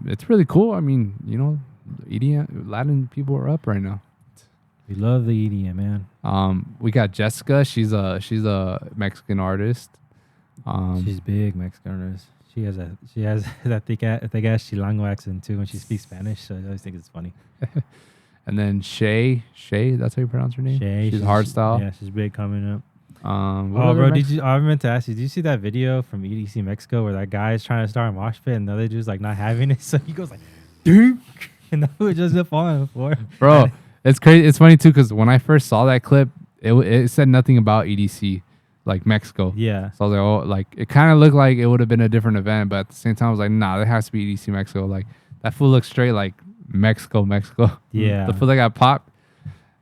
It's really cool. I mean, you know, EDM Latin people are up right now. We love the EDM, man. We got Jessica. She's a Mexican artist. She's big Mexican artist. She has that thick ass Chilango accent too when she speaks Spanish. So I always think it's funny. And then Shay, that's how you pronounce her name. Shay, she's hardstyle. Yeah, she's big coming up. Bro, I meant to ask you. Did you see that video from EDC Mexico where that guy is trying to start a mosh pit and the other dude's like not having it? So he goes like, "Dude," and the dude just up on the floor. Bro, it's crazy. It's funny too because when I first saw that clip, it said nothing about EDC, like Mexico. Yeah. So I was like, oh, like it kind of looked like it would have been a different event, but at the same time, I was like, nah, there has to be EDC Mexico. Like that fool looks straight like Mexico. Yeah. The fool that got popped.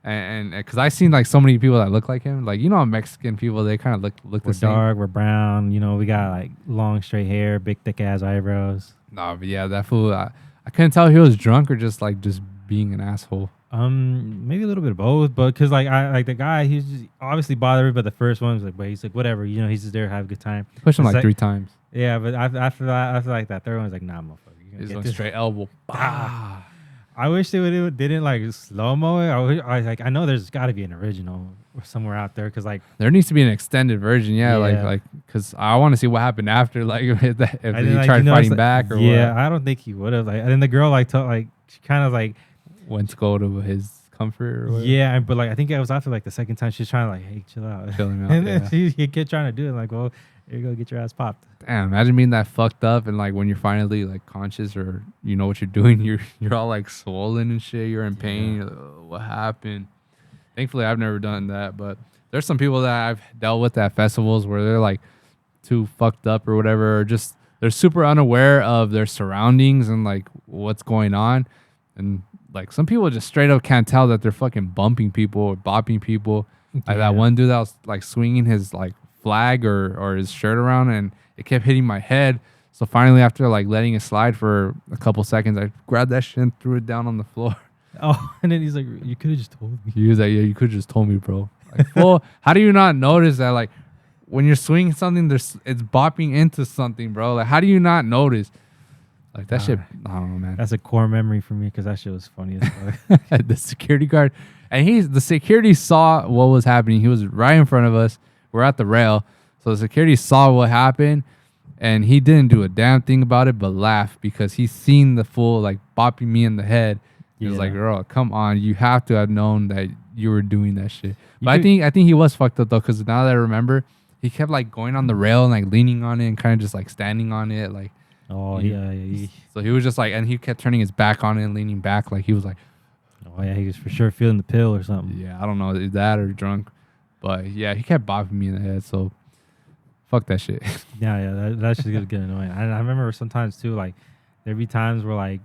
And because I seen like so many people that look like him, like you know, Mexican people, they kind of look the same. We're dark, we're brown. You know, we got like long straight hair, big thick ass eyebrows. Nah, but yeah, that fool. I couldn't tell if he was drunk or just being an asshole. Maybe a little bit of both, but because like the guy, he's just obviously bothered, but the first one was like, but he's like whatever, you know, he's just there to have a good time. Push him like 3 times. Yeah, but after like that third one was like, nah, motherfucker, He's going straight elbow. Bah. I wish they didn't like slow mo it. I know there's got to be an original or somewhere out there because like there needs to be an extended version. Yeah. like because I want to see what happened after. Like if he tried fighting back or what. Yeah, I don't think he would have. Like, and then the girl she kind of like went to go to his comfort or whatever. Yeah, but like I think it was after like the second time she's trying to like, hey, chill out. Chill him out. And then he kept trying to do it. Like, well, here you go, get your ass popped. Damn, imagine being that fucked up and like when you're finally like conscious or you know what you're doing, you're all like swollen and shit. You're in pain. You're like, oh, what happened? Thankfully, I've never done that, but there's some people that I've dealt with at festivals where they're like too fucked up or whatever, or just they're super unaware of their surroundings and like what's going on, and like some people just straight up can't tell that they're fucking bumping people or bopping people. Like that one dude that was like swinging his like flag or his shirt around and it kept hitting my head. So finally, after like letting it slide for a couple seconds, I grabbed that shit and threw it down on the floor. Oh, and then he's like, "You could have just told me." He was like, "Yeah, you could have just told me, bro." Like, well, how do you not notice that? Like, when you're swinging something, it's bopping into something, bro. Like, how do you not notice? Like that shit. I don't know, man. That's a core memory for me because that shit was funny as fuck. The security guard, and the security saw what was happening. He was right in front of us. We're at the rail, so the security saw what happened, and he didn't do a damn thing about it but laugh because he seen the fool like bopping me in the head. He was like, "Girl, come on, you have to have known that you were doing that shit." But I think he was fucked up though, because now that I remember, he kept like going on the rail and like leaning on it and kind of just like standing on it, like. Oh yeah. So he was just like, and he kept turning his back on it and leaning back, like he was like. Oh yeah, he was for sure feeling the pill or something. Yeah, I don't know, is that or drunk, but yeah, he kept bopping me in the head. So, fuck that shit. Yeah, that shit's gonna get annoying. I remember sometimes too, like there'd be times where like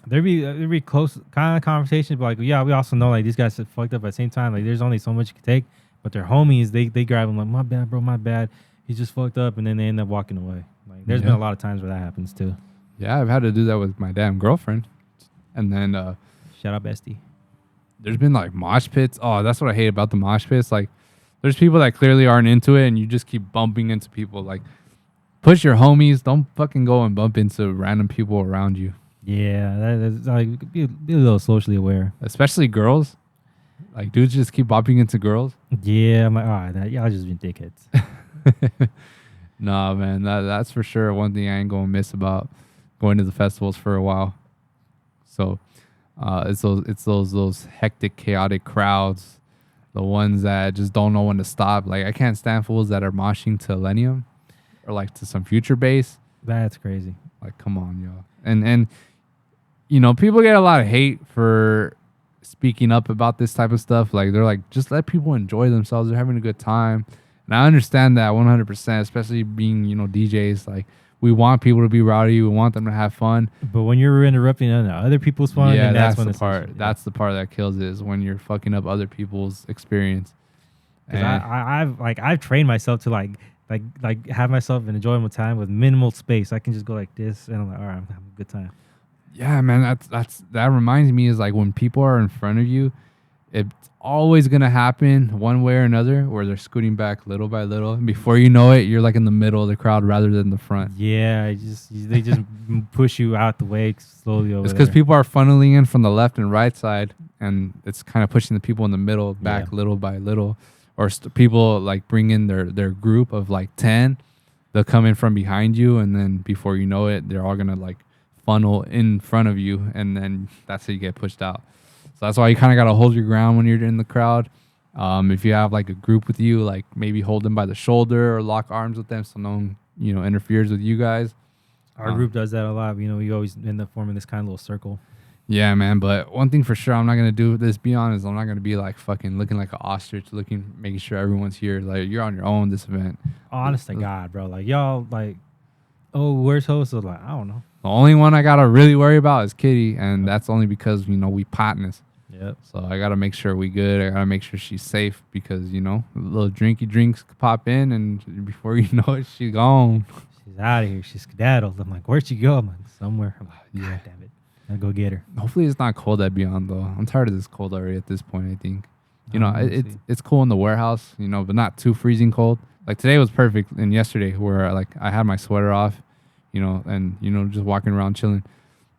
there'd be close kind of conversations, but like yeah, we also know like these guys are fucked up at the same time. Like there's only so much you can take, but their homies they grab them like my bad, bro, my bad. He's just fucked up, and then they end up walking away. Like there's been a lot of times where that happens too. Yeah, I've had to do that with my damn girlfriend, and then shout out bestie. There's been like mosh pits. Oh, that's what I hate about the mosh pits. Like there's people that clearly aren't into it, and you just keep bumping into people. Like push your homies. Don't fucking go and bump into random people around you. Yeah, that's like be a little socially aware, especially girls. Like dudes just keep bumping into girls. Yeah, I'm like, all right, y'all just been dickheads. Nah, man, that's for sure one thing I ain't gonna miss about going to the festivals for a while. So, it's those hectic, chaotic crowds, the ones that just don't know when to stop. Like I can't stand fools that are moshing to Millennium or like to some future bass. That's crazy. Like, come on, yo. And you know, people get a lot of hate for speaking up about this type of stuff. Like they're like, just let people enjoy themselves. They're having a good time. And I understand that 100%, especially being, you know, DJs. Like, we want people to be rowdy. We want them to have fun. But when you're interrupting other people's fun, yeah, that's the part. Yeah. That's the part that kills it, is when you're fucking up other people's experience. Because I've trained myself to like like have myself an enjoyable time with minimal space. I can just go like this, and I'm like, all right, I'm having a good time. Yeah, man, that reminds me is like when people are in front of you, it's always gonna happen one way or another where they're scooting back little by little, and before you know it, you're like in the middle of the crowd rather than the front. Yeah, they just push you out the way slowly over It's because there. people are funneling in from the left and right side, and it's kind of pushing the people in the middle back Yeah. little by little. Or people like bring in their group of like 10. They'll come in from behind you, and then before you know it, they're all gonna like funnel in front of you, and then that's how you get pushed out. So that's why you kind of gotta hold your ground when you're in the crowd. If you have like a group with you, like maybe hold them by the shoulder or lock arms with them so no one interferes with you guys. Our group does that a lot. You know, we always end up forming this kind of little circle. Yeah, man. But one thing for sure, I'm not gonna do with this. Be honest, I'm not gonna be like fucking looking like an ostrich, making sure everyone's here. Like you're on your own this event. Honest to God, bro. Like y'all, like, oh, where's host? I was like, I don't know. The only one I gotta really worry about is Kitty, and that's only because we partners. Yep. So I gotta make sure we good. I gotta make sure she's safe because little drinky drinks pop in, and before you know it, she's gone. She's out of here. She's skedaddled. I'm like, where'd she go? I'm like, somewhere. I'm like, Yeah. God damn it. I'll go get her. Hopefully it's not cold at Beyond though. I'm tired of this cold already at this point. I think, We'll see. it's cool in the warehouse, but not too freezing cold. Like today was perfect, and yesterday where like I had my sweater off, and just walking around chilling.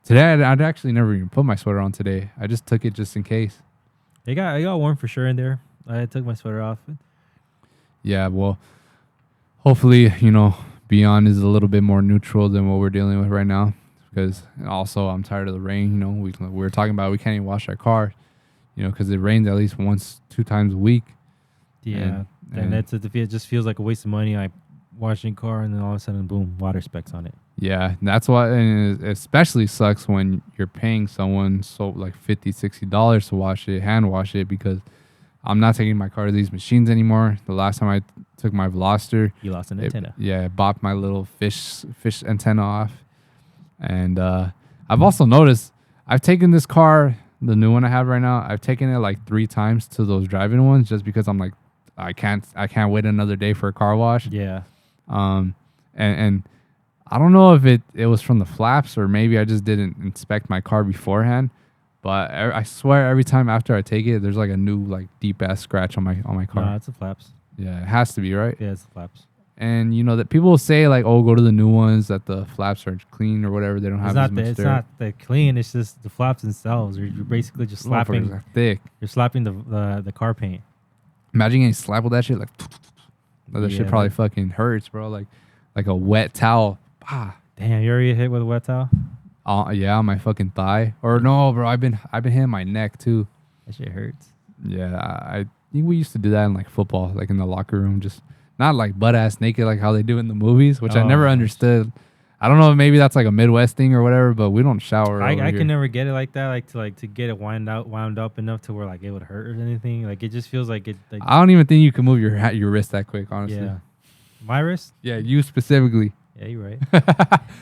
Today I'd actually never even put my sweater on today. I just took it just in case. It got warm for sure in there. I took my sweater off. Yeah, well, hopefully Beyond is a little bit more neutral than what we're dealing with right now. Because also I'm tired of the rain. We were talking about we can't even wash our car, because it rains at least 2 times a week. Yeah, and it just feels like a waste of money. Like washing car, and then all of a sudden, boom, water specks on it. Yeah, that's why, and it especially sucks when you're paying someone so like $50-$60 to hand wash it, because I'm not taking my car to these machines anymore. The last time I took my Veloster, You lost an antenna. it bopped my little fish antenna off. And I've also noticed I've taken this car, the new one I have right now, I've taken it like 3 times to those driving ones just because I'm like, I can't wait another day for a car wash. Yeah. And I don't know if it was from the flaps or maybe I just didn't inspect my car beforehand. But I swear every time after I take it, there's like a new like deep ass scratch on my car. No, it's the flaps. Yeah, it has to be, right? Yeah, it's the flaps. And that people will say like, oh, go to the new ones that the flaps are clean or whatever. They don't have as much It's dirt. not the clean. It's just the flaps themselves. You're basically just slapping. Motherfuckers are thick. You're slapping the car paint. Imagine getting slapped with that shit. Like that shit probably fucking hurts, bro. Like a wet towel. Ah. Damn, you already hit with a wet towel? Yeah, on my fucking thigh. Or no, bro. I've been hitting my neck too. That shit hurts. Yeah, I think we used to do that in like football, like in the locker room, just not like butt ass naked like how they do in the movies, which I never understood. I don't know if maybe that's like a Midwest thing or whatever, but we don't shower. I can never get it like that, like to get it wound up enough to where like it would hurt or anything. Like it just feels like it. Like, I don't even think you can move your wrist that quick, honestly. yeah, my wrist. Yeah, you specifically. Yeah, you're right.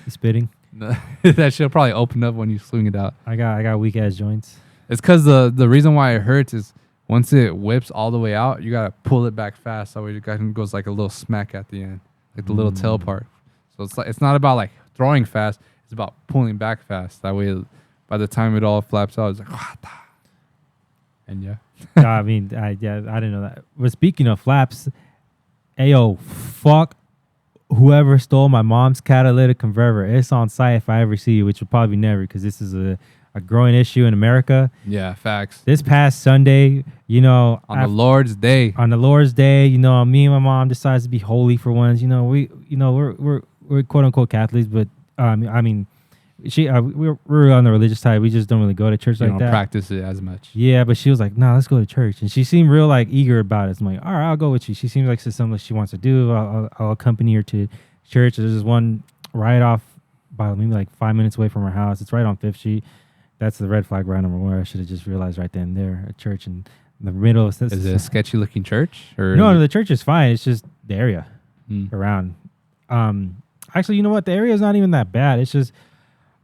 You spitting. That shit'll probably open up when you swing it out. I got weak ass joints. It's because the reason why it hurts is once it whips all the way out, you gotta pull it back fast. That way it goes like a little smack at the end, like the little tail part. So it's not about like throwing fast. It's about pulling back fast. That way, by the time it all flaps out, it's like, and yeah. I mean, I didn't know that. But speaking of flaps, ayo, fuck whoever stole my mom's catalytic converter. It's on site if I ever see you, which will probably never, because this is a growing issue in America. Yeah, facts. This past Sunday, on the Lord's Day. On the Lord's Day, me and my mom decides to be holy for once. We're quote unquote Catholics, but I mean, we're on the religious side. We just don't really go to church like that. Don't practice it as much. Yeah, but she was like, "Nah, let's go to church," and she seemed real like eager about it. So I'm like, "All right, I'll go with you." She seems like it's something she wants to do. I'll accompany her to church. There's this one right off by maybe like 5 minutes away from her house. It's right on 5th Street. That's the red flag right number 1. I should have just realized right then and there. A church in the middle. Is it a sketchy looking church? Or no, the church is fine. It's just the area around. Actually, you know what? The area is not even that bad. It's just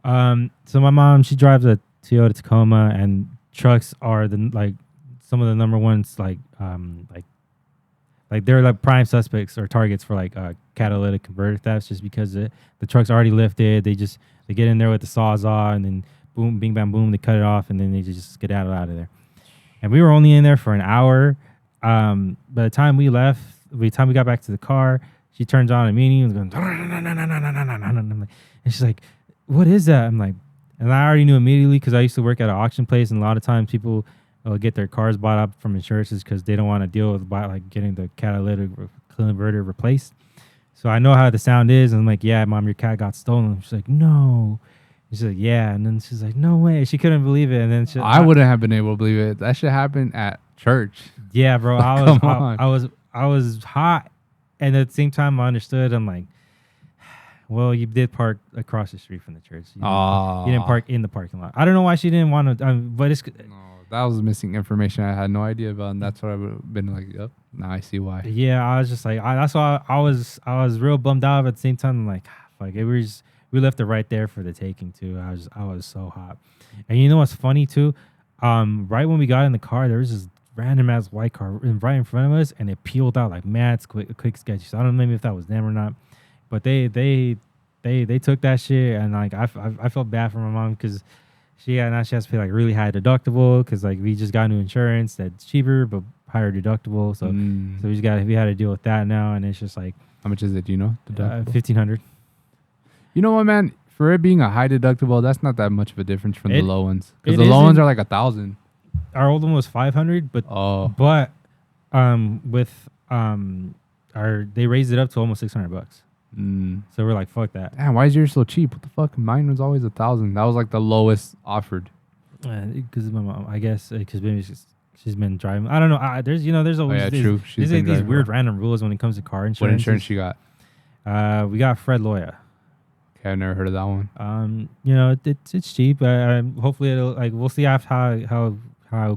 so my mom, she drives a Toyota Tacoma, and trucks are some of the number ones like like they're like prime suspects or targets for like catalytic converter thefts, just because the truck's already lifted. They get in there with the sawzall, and then boom, bing, bam, boom, they cut it off, and then they just get out of there. And we were only in there for an hour. By the time we left, by the time we got back to the car, she turns on a meeting and was going, and she's like, "What is that?" I'm like, and I already knew immediately because I used to work at an auction place, and a lot of times people get their cars bought up from insurances because they don't want to deal with like getting the catalytic converter replaced. So I know how the sound is, and I'm like, "Yeah, Mom, your cat got stolen." She's like, "No." She's like, "Yeah," and then she's like, "No way." She couldn't believe it, and then I wouldn't have been able to believe it. That shit happened at church. Yeah, bro. I was hot, and at the same time, I understood. I'm like, well, you did park across the street from the church. You didn't park in the parking lot. I don't know why she didn't want to, but it's. No, that was missing information I had no idea about, and that's what I would have been like. Yep, now I see why. Yeah, I was just like, that's why I was real bummed out. But at the same time, I'm like, fuck, we left it right there for the taking too. I was so hot, and you know what's funny too? Right when we got in the car, there was this random ass white car right in front of us, and it peeled out like mad quick sketchy. So I don't know maybe if that was them or not, but they took that shit, and like I felt bad for my mom because now she has to pay like really high deductible because like we just got new insurance that's cheaper but higher deductible. So we had to deal with that now, and it's just like, how much is it? Do you know? $1,500. You know what, man? For it being a high deductible, that's not that much of a difference from the low ones. Because the low ones are like 1,000. Our old one was 500, but they raised it up to almost $600. So we're like, fuck that. Damn, why is yours so cheap? What the fuck? Mine was always 1,000. That was like the lowest offered. Because my mom, I guess, because maybe she's been driving. I don't know. There's always these weird random rules when it comes to car insurance. What insurance she got? We got Fred Loya. Okay, I've never heard of that one. It's cheap. Hopefully it'll we'll see how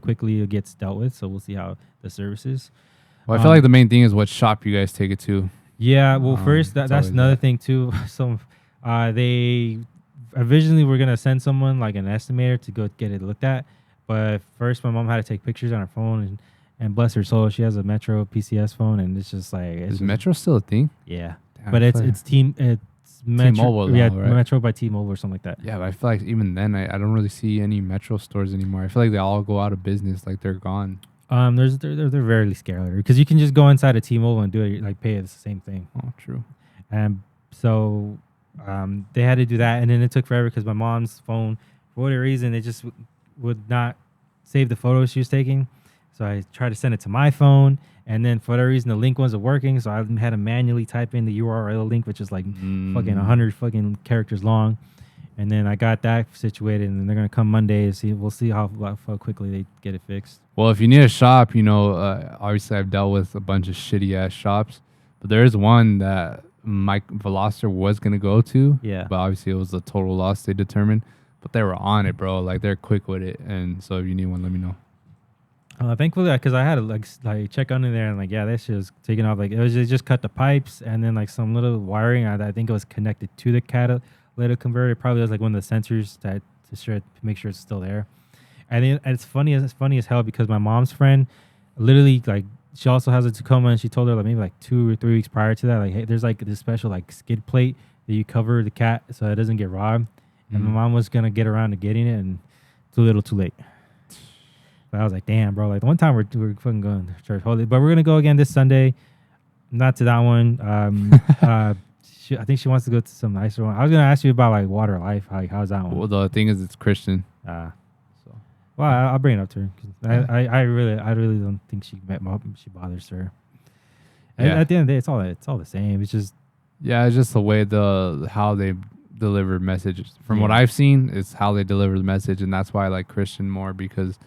quickly it gets dealt with. So we'll see how the service is. Well, I feel like the main thing is what shop you guys take it to. Yeah. Well, first that's another thing too. So they originally were gonna send someone like an estimator to go get it looked at, but first my mom had to take pictures on her phone, and bless her soul, she has a Metro PCS phone, and it's just like is Metro still a thing? Yeah. Damn, but it's Metro, T-Mobile, right? Metro by T-Mobile or something like that. Yeah, but I feel like even then, I don't really see any Metro stores anymore. I feel like they all go out of business, like they're gone. They're very scared because you can just go inside a T-Mobile and do it, like pay it the same thing. Oh, true. And so they had to do that, and then it took forever because my mom's phone, for whatever reason, it just would not save the photos she was taking. So I tried to send it to my phone, and then for whatever reason, the link wasn't working. So I had to manually type in the URL link, which is like fucking 100 fucking characters long. And then I got that situated, and then they're gonna come Monday and see. We'll see how quickly they get it fixed. Well, if you need a shop, obviously I've dealt with a bunch of shitty ass shops, but there is one that Mike Veloster was gonna go to. Yeah. But obviously it was a total loss they determined. But they were on it, bro. Like they're quick with it, and so if you need one, let me know. Thankfully, because I had to like check under there, and that shit was taken off. Like it just cut the pipes, and then like some little wiring. I think it was connected to the catalytic converter. It probably was like one of the sensors to make sure it's still there. And it's funny as hell because my mom's friend, literally like she also has a Tacoma, and she told her like maybe like 2 or 3 weeks prior to that, like, hey, there's like this special like skid plate that you cover the cat so it doesn't get robbed. And my mom was gonna get around to getting it, and too little, too late. But I was like, damn, bro. Like the one time we're fucking going to church, but we're gonna go again this Sunday. Not to that one. I think she wants to go to some nicer one. I was gonna ask you about like Water Life. How's that one? Well, the thing is, it's Christian. Well, I'll bring it up to her. Cause I really don't think she bothers her. Yeah. At the end of the day, it's all the same. It's just it's just the way how they deliver messages. From what I've seen, it's how they deliver the message, and that's why I like Christian more because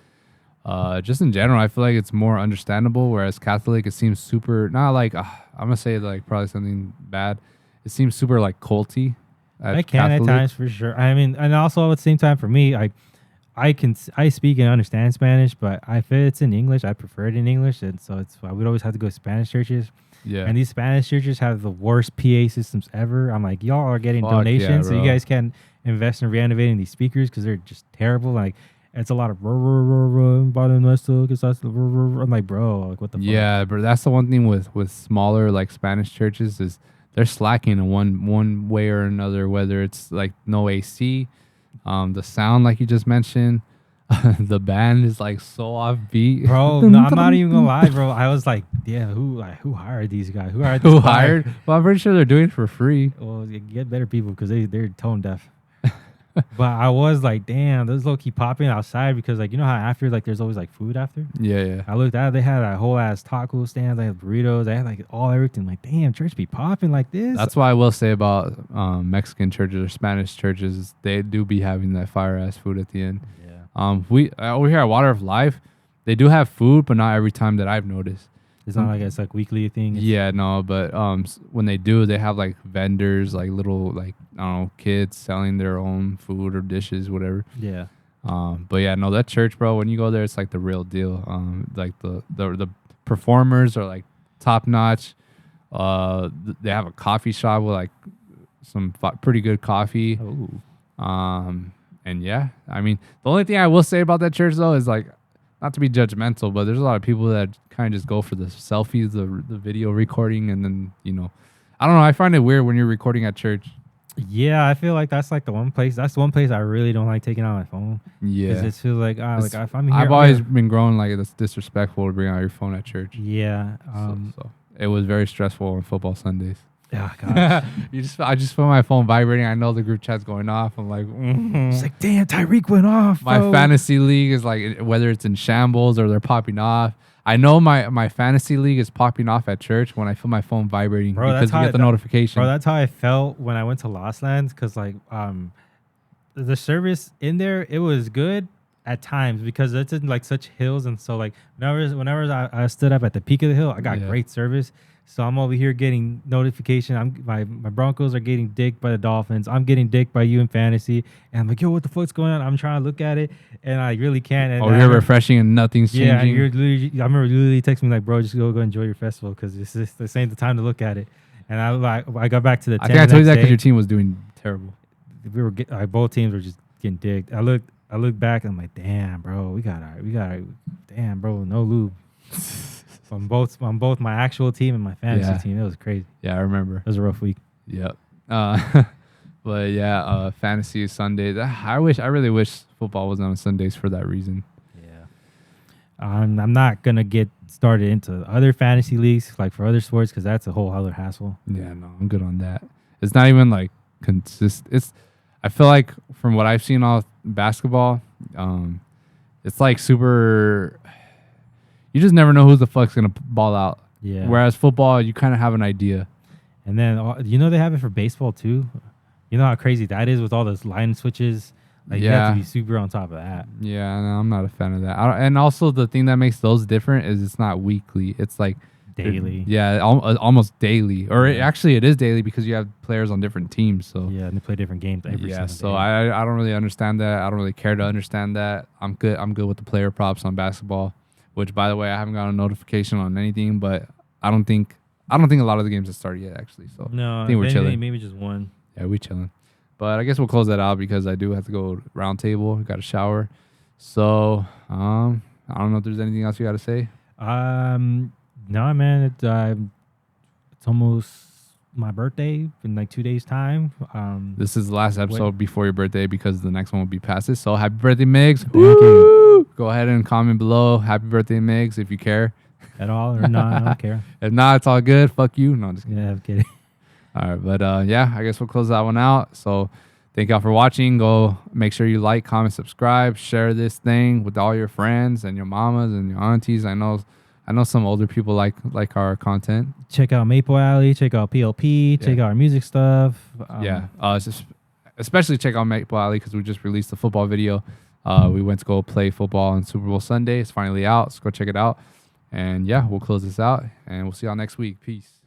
just in general, I feel like it's more understandable. Whereas Catholic, it seems super not like I'm gonna say like probably something bad. It seems super like culty. I can at times for sure. I mean, and also at the same time for me, I speak and understand Spanish, but if it's in English, I prefer it in English, and so I would always have to go to Spanish churches. Yeah. And these Spanish churches have the worst PA systems ever. I'm like, y'all are getting donations, so you guys can invest in renovating these speakers because they're just terrible. Like, It's a lot of I'm like, bro, like what the fuck? Yeah, but that's the one thing with smaller like Spanish churches is they're slacking in one way or another. Whether it's like no AC, the sound like you just mentioned, the band is like so offbeat. Bro, no, I'm not even gonna lie, bro. I was like, yeah, who hired these guys? Who hired this Who choir? hired? Well, I'm pretty sure they're doing it for free. Well, you get better people because they're tone deaf. But I was like, damn, those low key popping outside because like you know how after like there's always like food after. Yeah, yeah. I looked at it, they had a whole ass taco stand, they had burritos, they had like all everything. Like, damn, church be popping like this. That's what I will say about Mexican churches or Spanish churches. Is they do be having that fire ass food at the end. Yeah. We over here at Water of Life, they do have food, but not every time that I've noticed. It's not like it's like weekly thing. Yeah, no, but when they do, they have like vendors, like little like I don't know, kids selling their own food or dishes, whatever. Yeah. But yeah, no, that church, bro. When you go there, it's like the real deal. Like the performers are like top notch. They have a coffee shop with like some pretty good coffee. Oh. And yeah, I mean, the only thing I will say about that church though is like, not to be judgmental, but there's a lot of people that kind of just go for the selfies, the video recording, and then I don't know. I find it weird when you're recording at church. Yeah, I feel like that's like the one place. That's the one place I really don't like taking out my phone. Yeah, because it feels like like if I'm here, I've always been growing like it's disrespectful to bring out your phone at church. Yeah. So it was very stressful on football Sundays. Oh gosh. I just feel my phone vibrating. I know the group chat's going off. I'm like, It's like, damn, Tyreek went off. My fantasy league is like whether it's in shambles or they're popping off. I know my fantasy league is popping off at church when I feel my phone vibrating because you get the notification. Bro, that's how I felt when I went to Lost Lands because like the service in there, it was good at times because it's in like such hills, and so like whenever I stood up at the peak of the hill, I got great service. So I'm over here getting notification. My Broncos are getting dicked by the Dolphins. I'm getting dicked by you in fantasy. And I'm like, yo, what the fuck's going on? I'm trying to look at it, and I really can't. And you're refreshing and nothing's changing. Yeah, I remember you literally texting me like, bro, just go enjoy your festival because this ain't the time to look at it. And I got back to the 10 I think I told you that because your team was doing terrible. Both teams were just getting dicked. I looked back and I'm like, damn, bro, we got damn, bro, no lube. on both my actual team and my fantasy team. It was crazy. Yeah, I remember. It was a rough week. Yep. But yeah, fantasy Sundays. I really wish football wasn't on Sundays for that reason. Yeah. I'm not gonna get started into other fantasy leagues like for other sports because that's a whole other hassle. Yeah, no, I'm good on that. It's not even like I feel like from what I've seen off basketball, it's like super. You just never know who the fuck's gonna ball out. Yeah. Whereas football, you kind of have an idea. And then they have it for baseball too. You know how crazy that is with all those line switches. Like you have to be super on top of that. Yeah, no, I'm not a fan of that. And also the thing that makes those different is it's not weekly. It's like daily. Yeah, almost daily. Or actually, it is daily because you have players on different teams. So yeah, and they play different games every single so day. I don't really understand that. I don't really care to understand that. I'm good with the player props on basketball. Which, by the way, I haven't got a notification on anything, but I don't think a lot of the games have started yet, actually. So no, I think we're chilling. Maybe just one. Yeah, we're chilling. But I guess we'll close that out because I do have to go round table. Got a shower. So I don't know if there's anything else you got to say. No, man. It's almost my birthday in like 2 days' time. This is the last episode before your birthday because the next one will be past it. So happy birthday, Migs. Thank you. Go ahead and comment below. Happy birthday, Migs, if you care. At all or not, I don't care. If not, it's all good. Fuck you. No, I'm just kidding. Yeah, I'm kidding. All right, but yeah, I guess we'll close that one out. So thank y'all for watching. Go make sure you like, comment, subscribe, share this thing with all your friends and your mamas and your aunties. I know some older people like our content. Check out Maple Alley. Check out PLP. Check out our music stuff. Especially check out Maple Alley because we just released a football video. We went to go play football on Super Bowl Sunday. It's finally out. So go check it out. And yeah, we'll close this out and we'll see y'all next week. Peace.